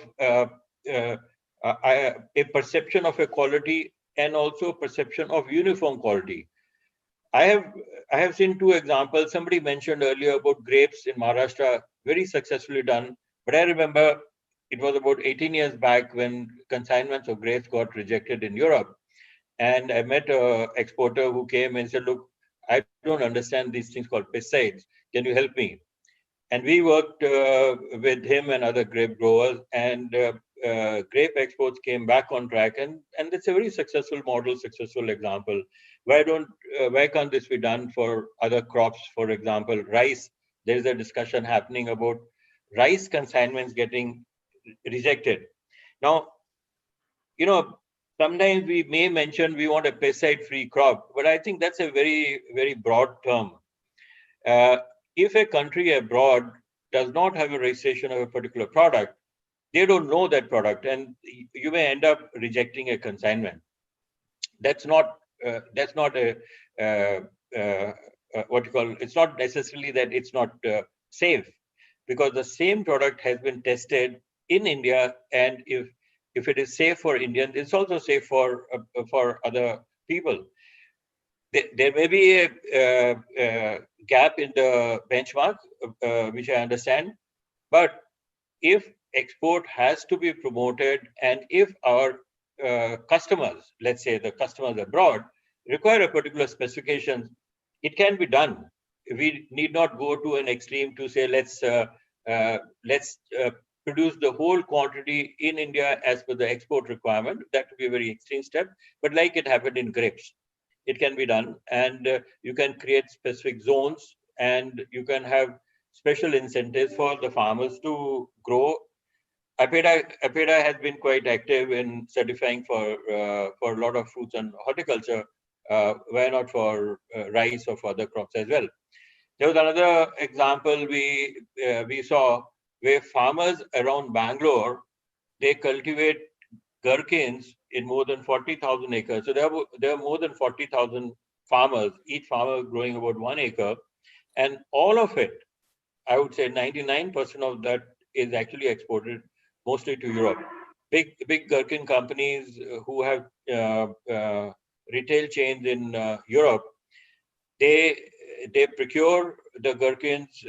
a perception of equality and also perception of uniform quality. I have seen two examples. Somebody mentioned earlier about grapes in Maharashtra, very successfully done. But I remember it was about 18 years back when consignments of grapes got rejected in Europe. And I met an exporter who came and said, look, I don't understand these things called pesticides. Can you help me? And we worked with him and other grape growers, and grape exports came back on track. And it's a very successful model, successful example. Why can't this be done for other crops? For example, rice. There's a discussion happening about rice consignments getting rejected. Now, sometimes we may mention we want a pesticide-free crop, but I think that's a very, very broad term. If a country abroad does not have a registration of a particular product, they don't know that product, and you may end up rejecting a consignment. That's not a what you call. It's not necessarily that it's not safe, because the same product has been tested in India, and if it is safe for Indians, it's also safe for other people. There may be a gap in the benchmark, which I understand, but if export has to be promoted, and if our customers, let's say the customers abroad, require a particular specification, it can be done. We need not go to an extreme to say let's produce the whole quantity in India as per the export requirement. That would be a very extreme step. But like it happened in grapes, it can be done, and you can create specific zones, and you can have special incentives for the farmers to grow. APEDA has been quite active in certifying for a lot of fruits and horticulture. Why not for rice or for other crops as well? There was another example we saw where farmers around Bangalore, they cultivate gherkins in more than 40,000 acres. So there are more than 40,000 farmers, each farmer growing about 1 acre, and all of it, I would say 99% of that is actually exported mostly to Europe. Big gherkin companies who have retail chains in Europe, they procure the gherkins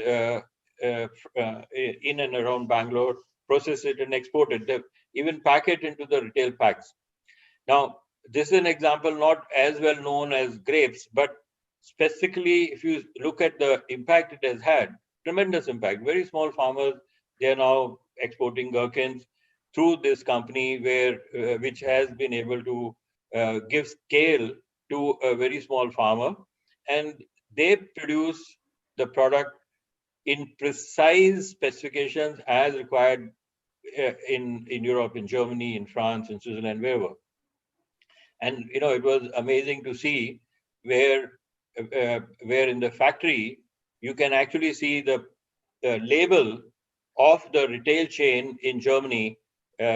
in and around Bangalore, process it and export it. They even pack it into the retail packs. Now, this is an example not as well known as grapes, but specifically, if you look at the impact it has had, tremendous impact. Very small farmers, they are now exporting gherkins through this company which has been able to give scale to a very small farmer, and they produce the product in precise specifications as required in Europe, in Germany, in France, in Switzerland, wherever. And it was amazing to see where in the factory you can actually see the label of the retail chain in Germany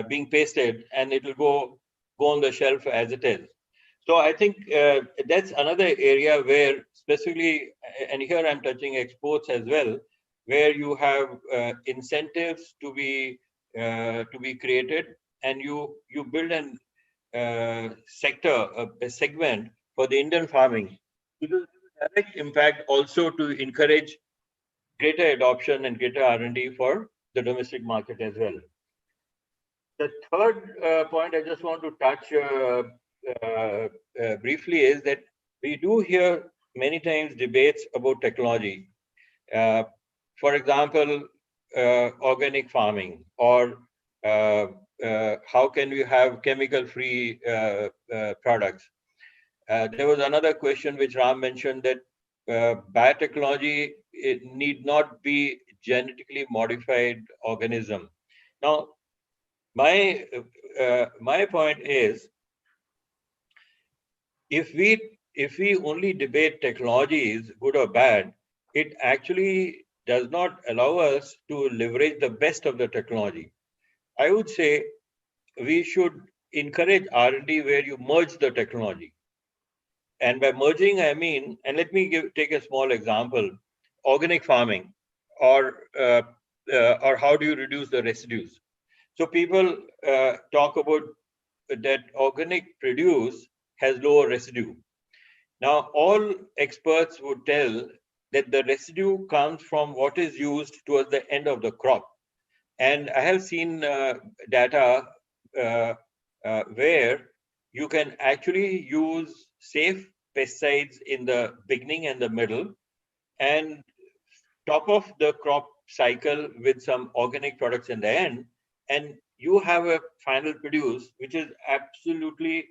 being pasted, and it will go on the shelf as it is. So I think that's another area where specifically, and here I'm touching exports as well, where you have incentives to be created, and you build an sector, a segment for the Indian farming. It will have a direct impact also to encourage greater adoption and greater R&D for the domestic market as well. The third point I just want to touch briefly is that we do hear many times debates about technology. For example, organic farming, or how can we have chemical-free products? There was another question which Ram mentioned, that biotechnology, it need not be genetically modified organism. Now, my point is, if we only debate technologies, good or bad, it actually does not allow us to leverage the best of the technology. I would say we should encourage R&D where you merge the technology. And by merging, I mean, and let me take a small example, organic farming, or how do you reduce the residues? So people talk about that organic produce has lower residue. Now, all experts would tell that the residue comes from what is used towards the end of the crop. And I have seen data where you can actually use safe pesticides in the beginning and the middle, and top of the crop cycle with some organic products in the end, and you have a final produce which is absolutely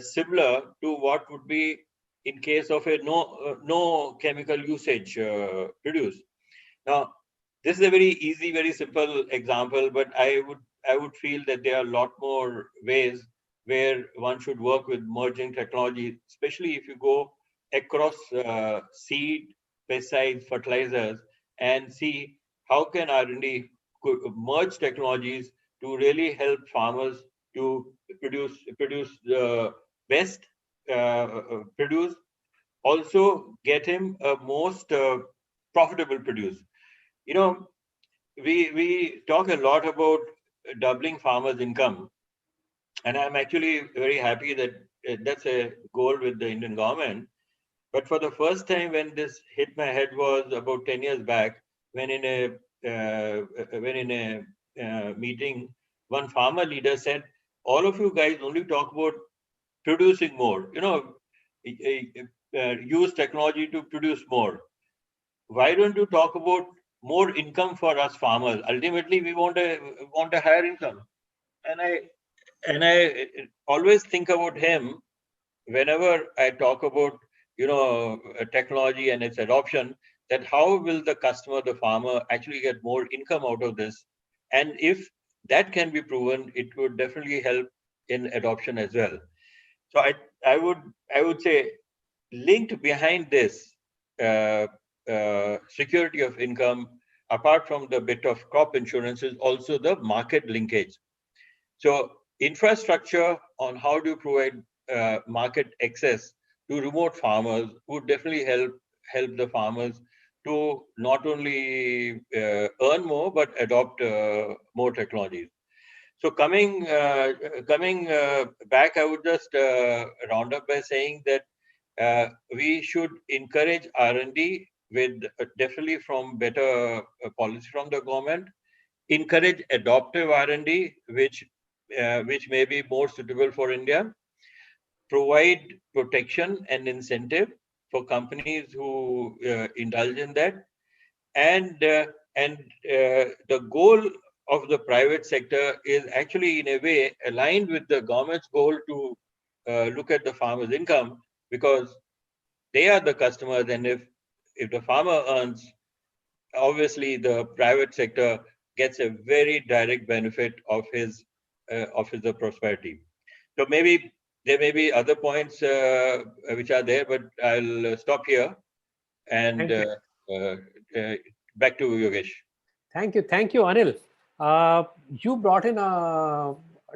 similar to what would be in case of a no chemical usage produce. Now, this is a very easy, very simple example, but I would feel that there are a lot more ways where one should work with merging technology, especially if you go across seed, pesticides, fertilizers, and see how can R&D merge technologies to really help farmers to produce the best produce, also get him a most profitable produce. You know, we talk a lot about doubling farmers' income, and I'm actually very happy that that's a goal with the Indian government. But for the first time, when this hit my head was about 10 years back, when in a meeting, one farmer leader said, "All of you guys only talk about producing more. You know, use technology to produce more. Why don't you talk about more income for us farmers? Ultimately, we want a higher income." And I always think about him whenever I talk about technology and its adoption, that how will the customer, the farmer, actually get more income out of this? And if that can be proven, it would definitely help in adoption as well. So I would say, linked behind this security of income, apart from the bit of crop insurance, is also the market linkage. So infrastructure on how do you provide market access to remote farmers would definitely help the farmers to not only earn more but adopt more technologies. So coming back, I would just round up by saying that we should encourage R&D with definitely from better policy from the government, encourage adoptive R&D, which may be more suitable for India, provide protection and incentive for companies who indulge in that, and the goal of the private sector is actually in a way aligned with the government's goal to look at the farmer's income, because they are the customers, and if the farmer earns, obviously the private sector gets a very direct benefit of his prosperity. So maybe there may be other points which are there, but I'll stop here and back to Yogesh. Thank you, Anil. You brought in a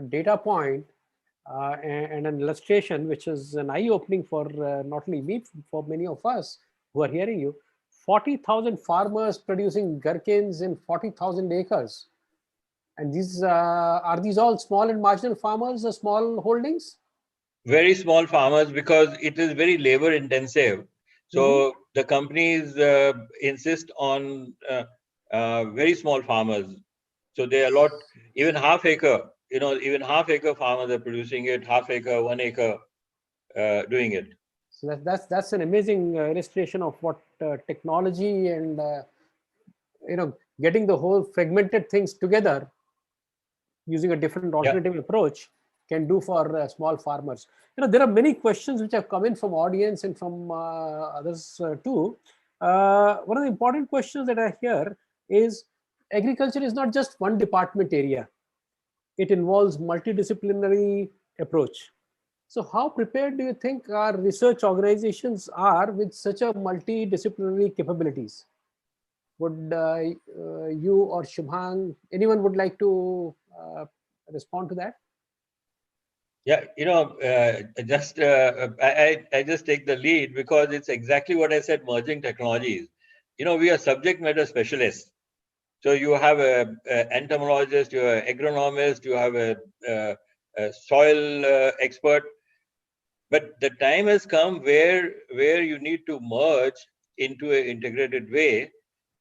data point and an illustration, which is an eye-opening for not only me, for many of us who are hearing you. 40,000 farmers producing gherkins in 40,000 acres. And these are these all small and marginal farmers, small holdings? Very small farmers, because it is very labor intensive. So the companies insist on very small farmers. So they allot even half acre, even half acre farmers are producing it, half acre, 1 acre doing it. So that's an amazing illustration of what technology and getting the whole fragmented things together using a different alternative approach can do for small farmers. There are many questions which have come in from audience and from others too. One of the important questions that I hear is, agriculture is not just one department area. It involves multidisciplinary approach. So how prepared do you think our research organizations are with such a multidisciplinary capabilities? Would you or Shubhang, anyone would like to respond to that? Yeah, I just take the lead because it's exactly what I said, merging technologies. We are subject matter specialists. So you have a entomologist, you have an agronomist, you have a soil expert. But the time has come where you need to merge into an integrated way,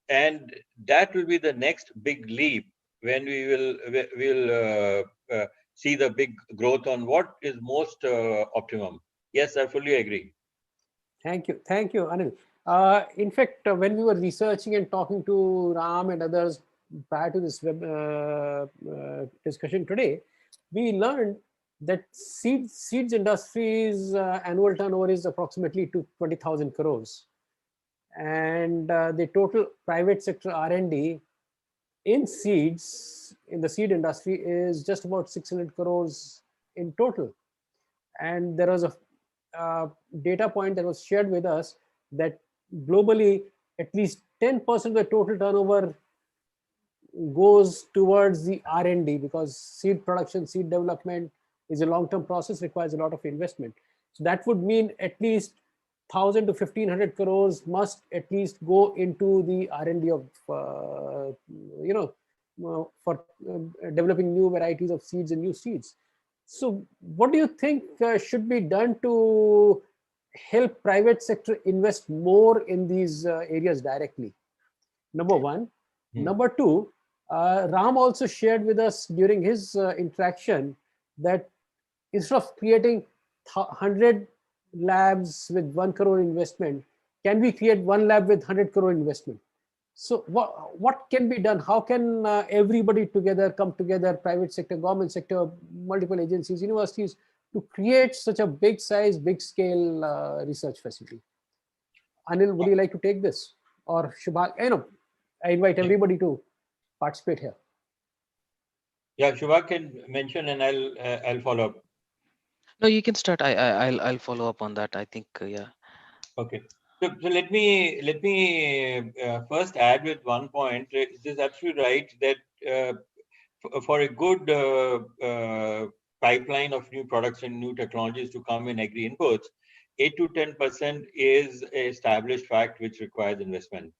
and that will be the next big leap when we'll see the big growth on what is most optimum. Yes, I fully agree. Thank you, Anil. In fact, when we were researching and talking to Ram and others prior to this web discussion today, we learned that seeds industry's annual turnover is approximately to 20,000 crores, and the total private sector R&D in seeds in the seed industry is just about 600 crores in total. And there was a data point that was shared with us that globally at least 10% of the total turnover goes towards the R&D, because seed production, seed development is a long-term process, requires a lot of investment. So that would mean at least 1,000 to 1,500 crores must at least go into the R&D of for developing new varieties of seeds and new seeds. So what do you think should be done to help private sector invest more in these areas directly? Number one. Number two, Ram also shared with us during his interaction that instead of creating 100 labs with 1 crore investment, can we create one lab with 100 crore investment? So what can be done? How can everybody together come together, private sector, government sector, multiple agencies, universities, to create such a big size, big scale research facility? Anil, would you like to take this? Or Shubha? I invite everybody to participate here. Yeah, Shubha can mention and I'll follow up. No, you can start. I'll follow up on that. I think yeah. Okay. So let me first add with one point. It is absolutely right that for a good pipeline of new products and new technologies to come in agri inputs, 8 to 10% is an established fact which requires investment.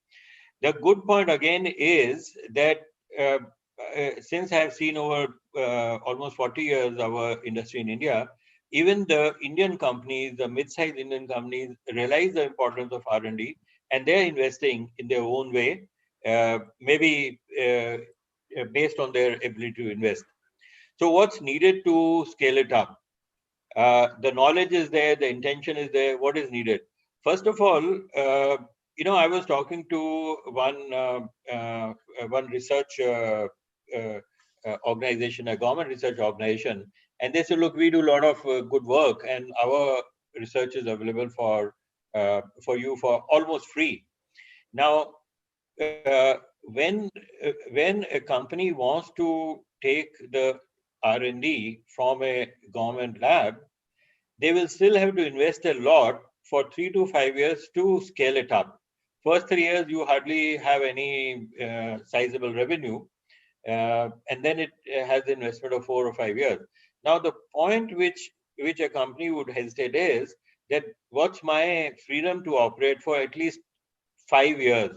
The good point again is that since I have seen over almost 40 years our industry in India, even the Indian companies, the mid-sized Indian companies, realize the importance of R&D, and they're investing in their own way, maybe based on their ability to invest. So what's needed to scale it up? The knowledge is there, the intention is there. What is needed? First of all, I was talking to one research organization, a government research organization, and they said, look, we do a lot of good work, and our research is available for you for almost free. Now, when a company wants to take the R&D from a government lab, they will still have to invest a lot for 3 to 5 years to scale it up. First 3 years, you hardly have any sizable revenue, and then it has the investment of 4 or 5 years. Now, the point which a company would hesitate is that what's my freedom to operate for at least 5 years,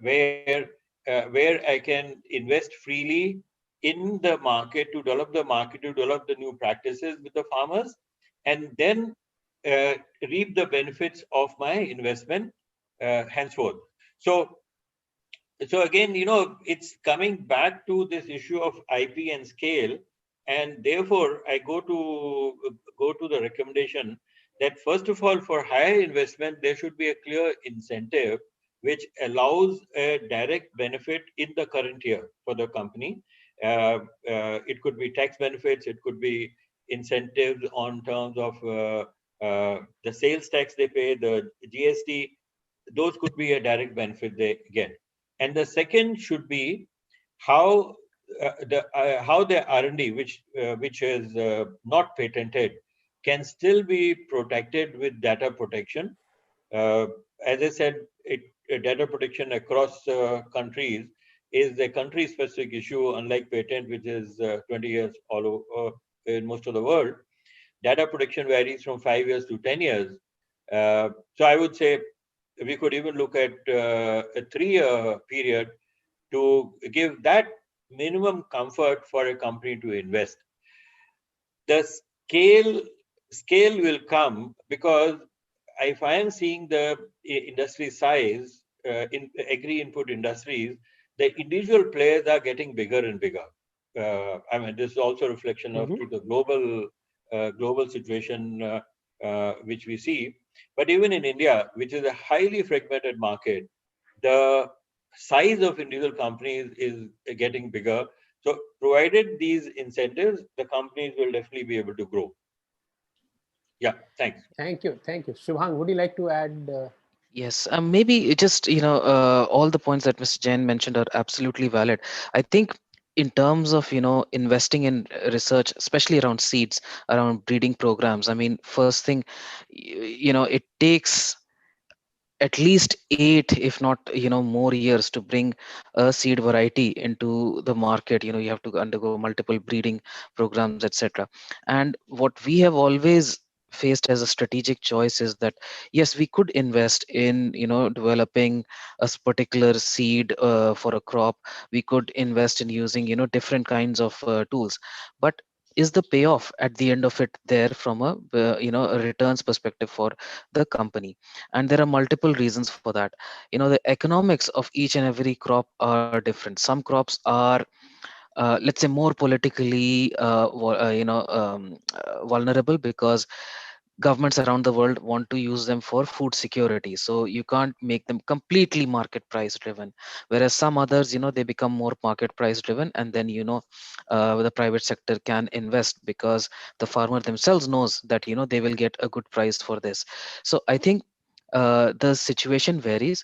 where I can invest freely in the market, to develop the market, to develop the new practices with the farmers, and then reap the benefits of my investment henceforth. So again, it's coming back to this issue of IP and scale, and therefore I go to the recommendation that first of all, for higher investment, there should be a clear incentive which allows a direct benefit in the current year for the company. It could be tax benefits, it could be incentives on terms of the sales tax they pay, the GST. Those could be a direct benefit they get. And the second should be how the R&D, which is not patented, can still be protected with data protection. As I said, data protection across countries is a country-specific issue, unlike patent, which is 20 years all over in most of the world. Data protection varies from 5 years to 10 years. So I would say we could even look at a 3-year period to give that minimum comfort for a company to invest. The scale will come because if I am seeing the industry size in agri-input industries, the individual players are getting bigger and bigger. I mean, this is also a reflection of the global situation which we see. But even in India, which is a highly fragmented market, the size of individual companies is getting bigger. So provided these incentives, the companies will definitely be able to grow. Yeah, thanks. Thank you. Shubhang, would you like to add? Yes, maybe just, all the points that Mr. Jain mentioned are absolutely valid. I think in terms of, investing in research, especially around seeds, around breeding programs, I mean, first thing, it takes at least 8, if not more years to bring a seed variety into the market. You have to undergo multiple breeding programs, etc. And what we have always faced as a strategic choice is that yes, we could invest in developing a particular seed for a crop. We could invest in using different kinds of tools, but is the payoff at the end of it there from a returns perspective for the company? And there are multiple reasons for that. The economics of each and every crop are different. Some crops are let's say more politically vulnerable because governments around the world want to use them for food security, so you can't make them completely market price driven. Whereas some others, they become more market price driven, and then the private sector can invest because the farmer themselves knows that they will get a good price for this. So I think the situation varies.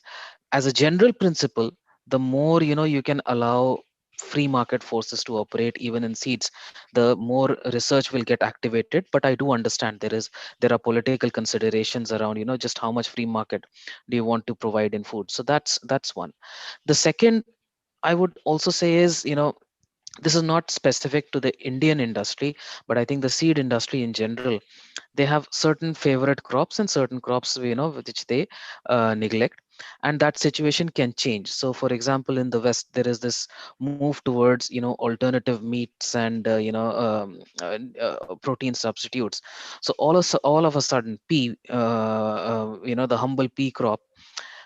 As a general principle, the more you can allow free market forces to operate even in seeds, the more research will get activated. But I do understand there are political considerations around just how much free market do you want to provide in food. So that's one. The second I would also say is, this is not specific to the Indian industry, but I think the seed industry in general, they have certain favorite crops and certain crops which they neglect, and that situation can change. So for example, in the West, there is this move towards alternative meats and protein substitutes. So all of a sudden, pea, the humble pea crop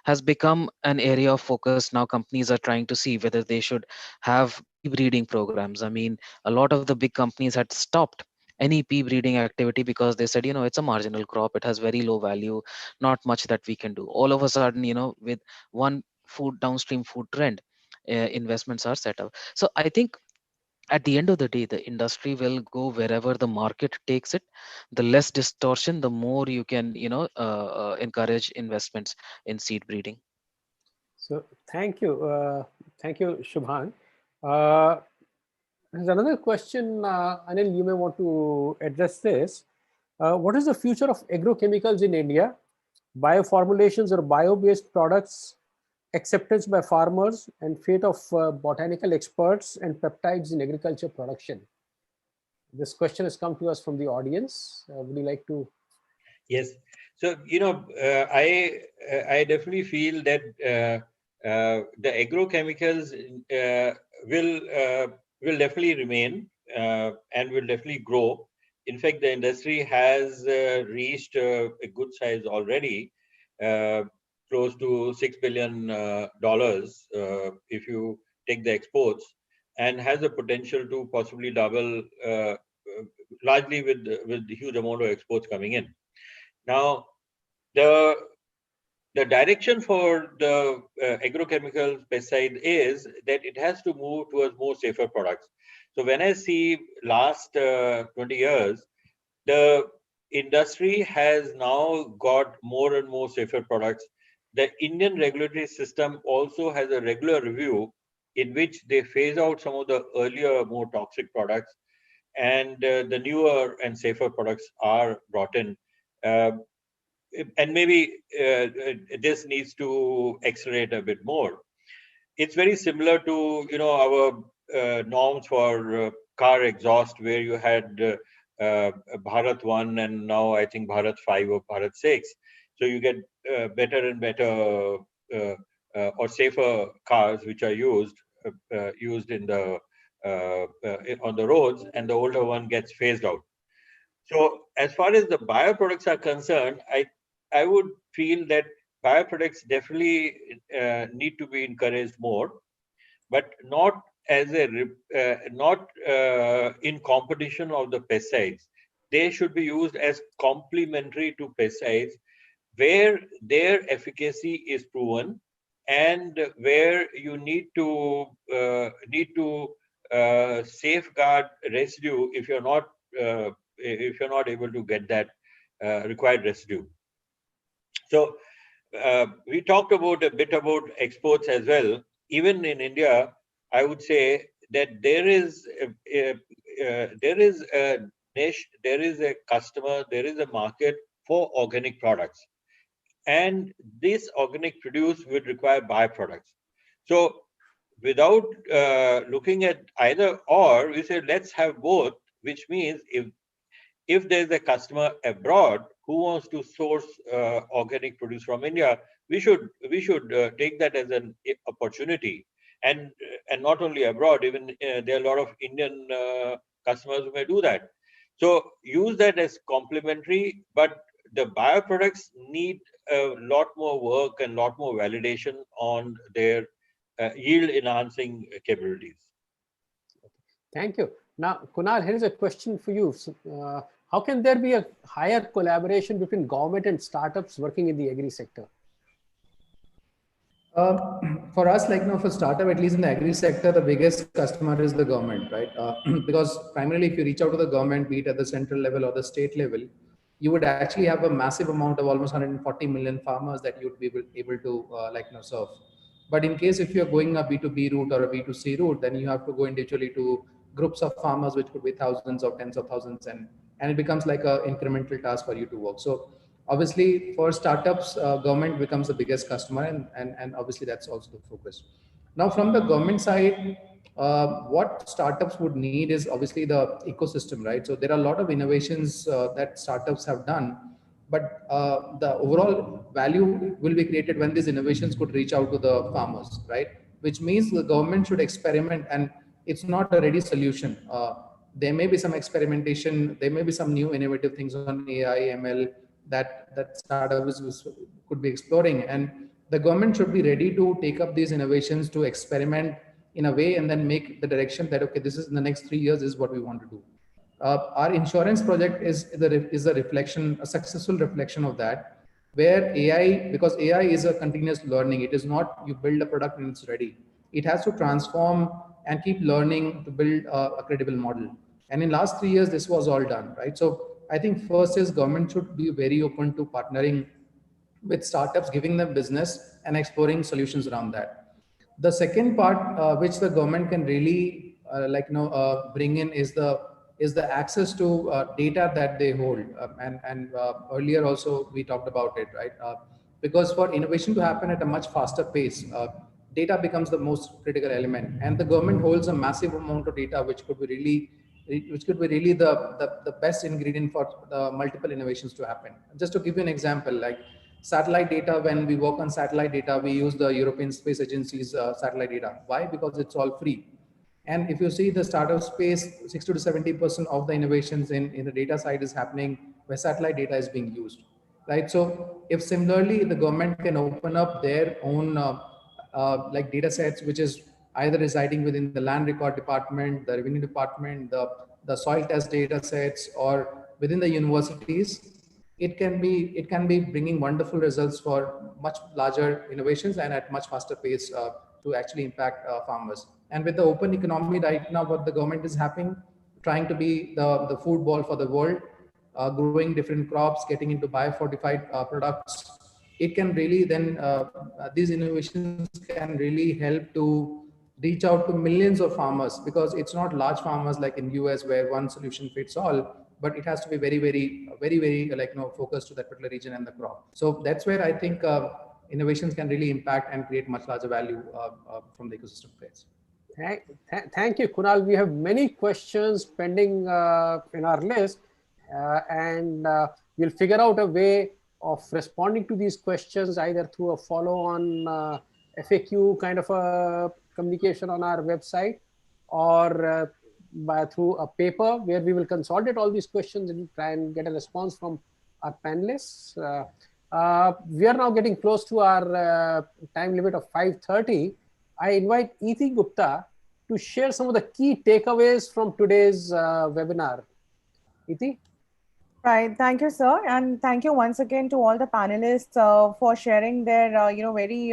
has become an area of focus. Now companies are trying to see whether they should have pea breeding programs. I mean, a lot of the big companies had stopped any pea breeding activity because they said, it's a marginal crop, it has very low value, not much that we can do. All of a sudden, with one downstream food trend, investments are set up. So I think at the end of the day, the industry will go wherever the market takes it. The less distortion, the more you can encourage investments in seed breeding. So thank you, Shubhang. There's another question, Anil, you may want to address this. What is the future of agrochemicals in India? Bioformulations or bio-based products, acceptance by farmers, and fate of botanical experts and peptides in agriculture production. This question has come to us from the audience. Would you like to? Yes. So, I definitely feel that the agrochemicals will definitely remain and will definitely grow. In fact, the industry has reached a good size already, close to $6 billion if you take the exports, and has the potential to possibly double, largely with the huge amount of exports coming in. Now, the direction for the agrochemical pesticide is that it has to move towards more safer products. So when I see last 20 years, the industry has now got more and more safer products. The Indian regulatory system also has a regular review in which they phase out some of the earlier, more toxic products, and the newer and safer products are brought in. And maybe this needs to accelerate a bit more. It's very similar to our norms for car exhaust, where you had Bharat 1 and now I think Bharat 5 or Bharat 6. So you get better and better or safer cars which are used in the on the roads, and the older one gets phased out. So as far as the bioproducts are concerned, I would feel that bioproducts definitely need to be encouraged more, but not as a not in competition of the pesticides. They should be used as complementary to pesticides, where their efficacy is proven, and where you need to safeguard residue if you're not able to get that required residue. So we talked about a bit about exports as well. Even in India, I would say that there is a niche, there is a customer, there is a market for organic products, and this organic produce would require byproducts. So without looking at either or, we say let's have both, which means if there's a customer abroad who wants to source organic produce from India, we should take that as an opportunity, and not only abroad, even there are a lot of Indian customers who may do that. So use that as complementary, but the bioproducts need a lot more work and lot more validation on their yield enhancing capabilities. Thank you. Now, Kunal, here is a question for you. How can there be a higher collaboration between government and startups working in the agri sector? For us, like for startup, at least in the agri sector, the biggest customer is the government, right? Because primarily, if you reach out to the government, be it at the central level or the state level, you would actually have a massive amount of almost 140 million farmers that you would be able to serve. But in case if you're going a B2B route or a B2C route, then you have to go individually to groups of farmers, which could be thousands or tens of thousands, and it becomes like an incremental task for you to work. So obviously for startups, government becomes the biggest customer, and obviously that's also the focus. Now from the government side, what startups would need is obviously the ecosystem, right? So there are a lot of innovations that startups have done, but the overall value will be created when these innovations could reach out to the farmers, right? Which means the government should experiment, and it's not a ready solution. There may be some experimentation, there may be some new innovative things on AI, ML that startups could be exploring, and the government should be ready to take up these innovations to experiment in a way and then make the direction that, okay, this is in the next 3 years is what we want to do. Our insurance project is a reflection, a successful reflection of that, where AI, because AI is a continuous learning, it is not you build a product and it's ready. It has to transform and keep learning to build a credible model. And in last 3 years, this was all done, right? So I think first is government should be very open to partnering with startups, giving them business and exploring solutions around that. The second part, which the government can really bring in is the access to data that they hold. And earlier also we talked about it, right? Because for innovation to happen at a much faster pace, data becomes the most critical element, and the government holds a massive amount of data, which could be really the best ingredient for the multiple innovations to happen. Just to give you an example, like satellite data, when we work on satellite data, we use the European Space Agency's satellite data. Why? Because it's all free. And if you see the startup space, 60 to 70% of the innovations in the data side is happening where satellite data is being used, right? So if similarly the government can open up their own like data sets, which is either residing within the land record department, the revenue department, the soil test data sets, or within the universities, it can be bringing wonderful results for much larger innovations and at much faster pace to actually impact farmers. And with the open economy right now, what the government is trying to be the food ball for the world, growing different crops, getting into biofortified products, it can really then, these innovations can really help to reach out to millions of farmers, because it's not large farmers like in US where one solution fits all, but it has to be very focused to that particular region and the crop. So that's where I think innovations can really impact and create much larger value from the ecosystem players. Thank you, Kunal. We have many questions pending in our list. and we'll figure out a way of responding to these questions either through a follow-on FAQ kind of a communication on our website, or through a paper where we will consolidate all these questions and try and get a response from our panelists. We are now getting close to our time limit of 5:30. I invite Iti Gupta to share some of the key takeaways from today's webinar. Iti? Right. Thank you, sir. And thank you once again to all the panelists for sharing their, very,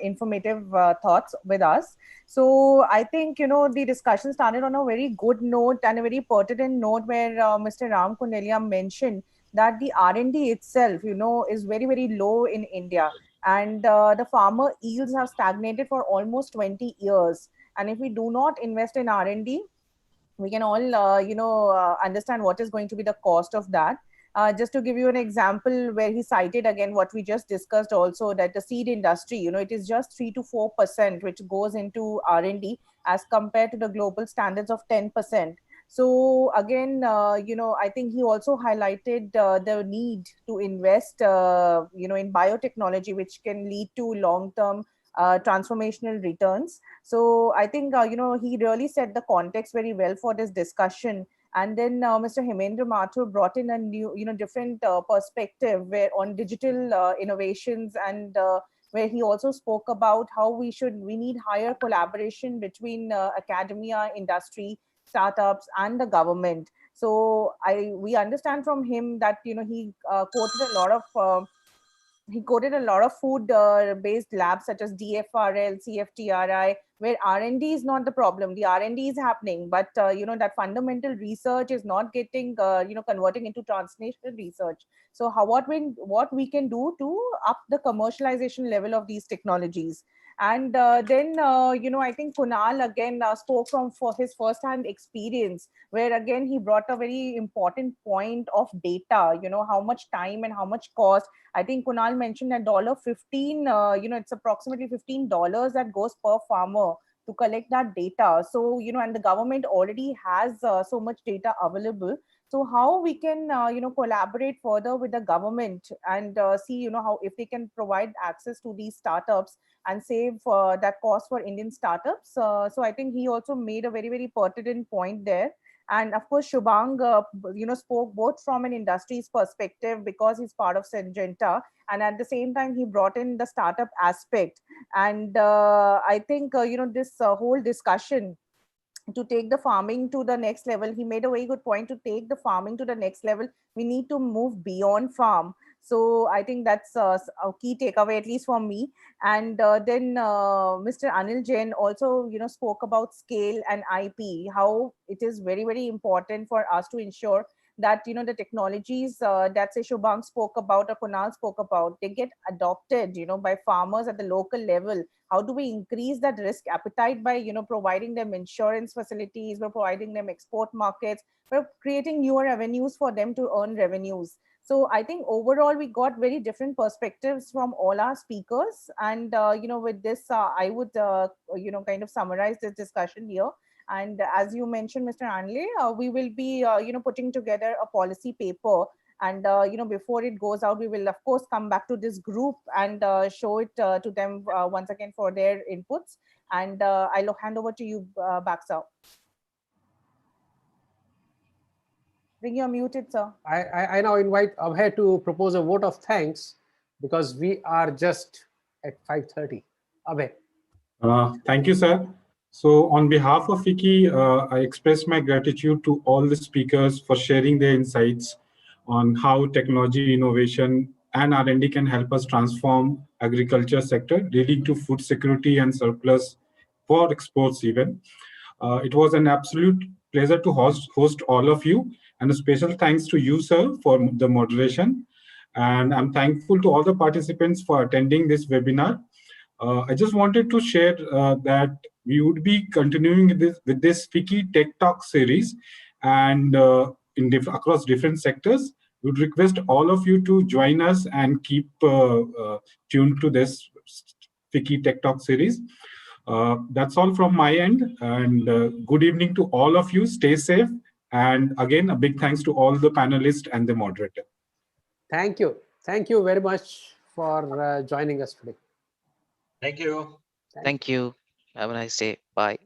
informative thoughts with us. So I think, the discussion started on a very good note and a very pertinent note where Mr. Ram Kondinya mentioned that the R&D itself, is very, very low in India. And the farmer yields have stagnated for almost 20 years. And if we do not invest in R&D, we can all understand what is going to be the cost of that. Just to give you an example where he cited again what we just discussed also, that the seed industry, it is just 3 to 4% which goes into R&D as compared to the global standards of 10%. So again, I think he also highlighted the need to invest, in biotechnology, which can lead to long-term transformational returns. So I think, he really set the context very well for this discussion. And then Mr. Hemendra Mathur brought in a new, different perspective on digital innovations, and where he also spoke about how we need higher collaboration between academia, industry, startups, and the government. So we understand from him that, he quoted a lot of food-based labs such as DFRL, CFTRI, where R&D is not the problem. The R&D is happening, but that fundamental research is not getting converting into translational research. So what we can do to up the commercialization level of these technologies. And then, I think Kunal again spoke for his first-hand experience, where again, he brought a very important point of data, how much time and how much cost. I think Kunal mentioned that $15, it's approximately $15 that goes per farmer to collect that data. So, and the government already has so much data available. So how we can, collaborate further with the government and see, how if they can provide access to these startups and save that cost for Indian startups. So I think he also made a very, very pertinent point there. And of course, Shubhang, spoke both from an industry's perspective because he's part of Syngenta, and at the same time, he brought in the startup aspect. And I think, this whole discussion to take the farming to the next level, he made a very good point. To take the farming to the next level, we need to move beyond farm. So I think that's a key takeaway, at least for me. And then Mr. Anil Jain also, spoke about scale and IP, how it is very, very important for us to ensure that, the technologies that say Shubhang spoke about or Kunal spoke about, they get adopted, by farmers at the local level. How do we increase that risk appetite by, providing them insurance facilities, we're providing them export markets, we're creating newer avenues for them to earn revenues. So I think overall, we got very different perspectives from all our speakers. And, with this, I would, kind of summarize this discussion here. And as you mentioned, Mr. Anle, we will be, putting together a policy paper. And, before it goes out, we will, of course, come back to this group and show it to them once again for their inputs. And I'll hand over to you, Baksa. I think you're muted, sir. I now invite Abhay to propose a vote of thanks because we are just at 5:30. Abhay. Thank you, sir. So on behalf of FICCI, I express my gratitude to all the speakers for sharing their insights on how technology innovation and R&D can help us transform agriculture sector, leading to food security and surplus for exports even. It was an absolute pleasure to host all of you, and a special thanks to you, sir, for the moderation. And I'm thankful to all the participants for attending this webinar. I just wanted to share that we would be continuing with this FICCI Tech Talk series, and across different sectors. We would request all of you to join us and keep tuned to this FICCI Tech Talk series. That's all from my end, and good evening to all of you. Stay safe And again, a big thanks to all the panelists and the moderator. Thank you. Thank you very much for joining us today. Thank you. Thank you. Have a nice day. Bye.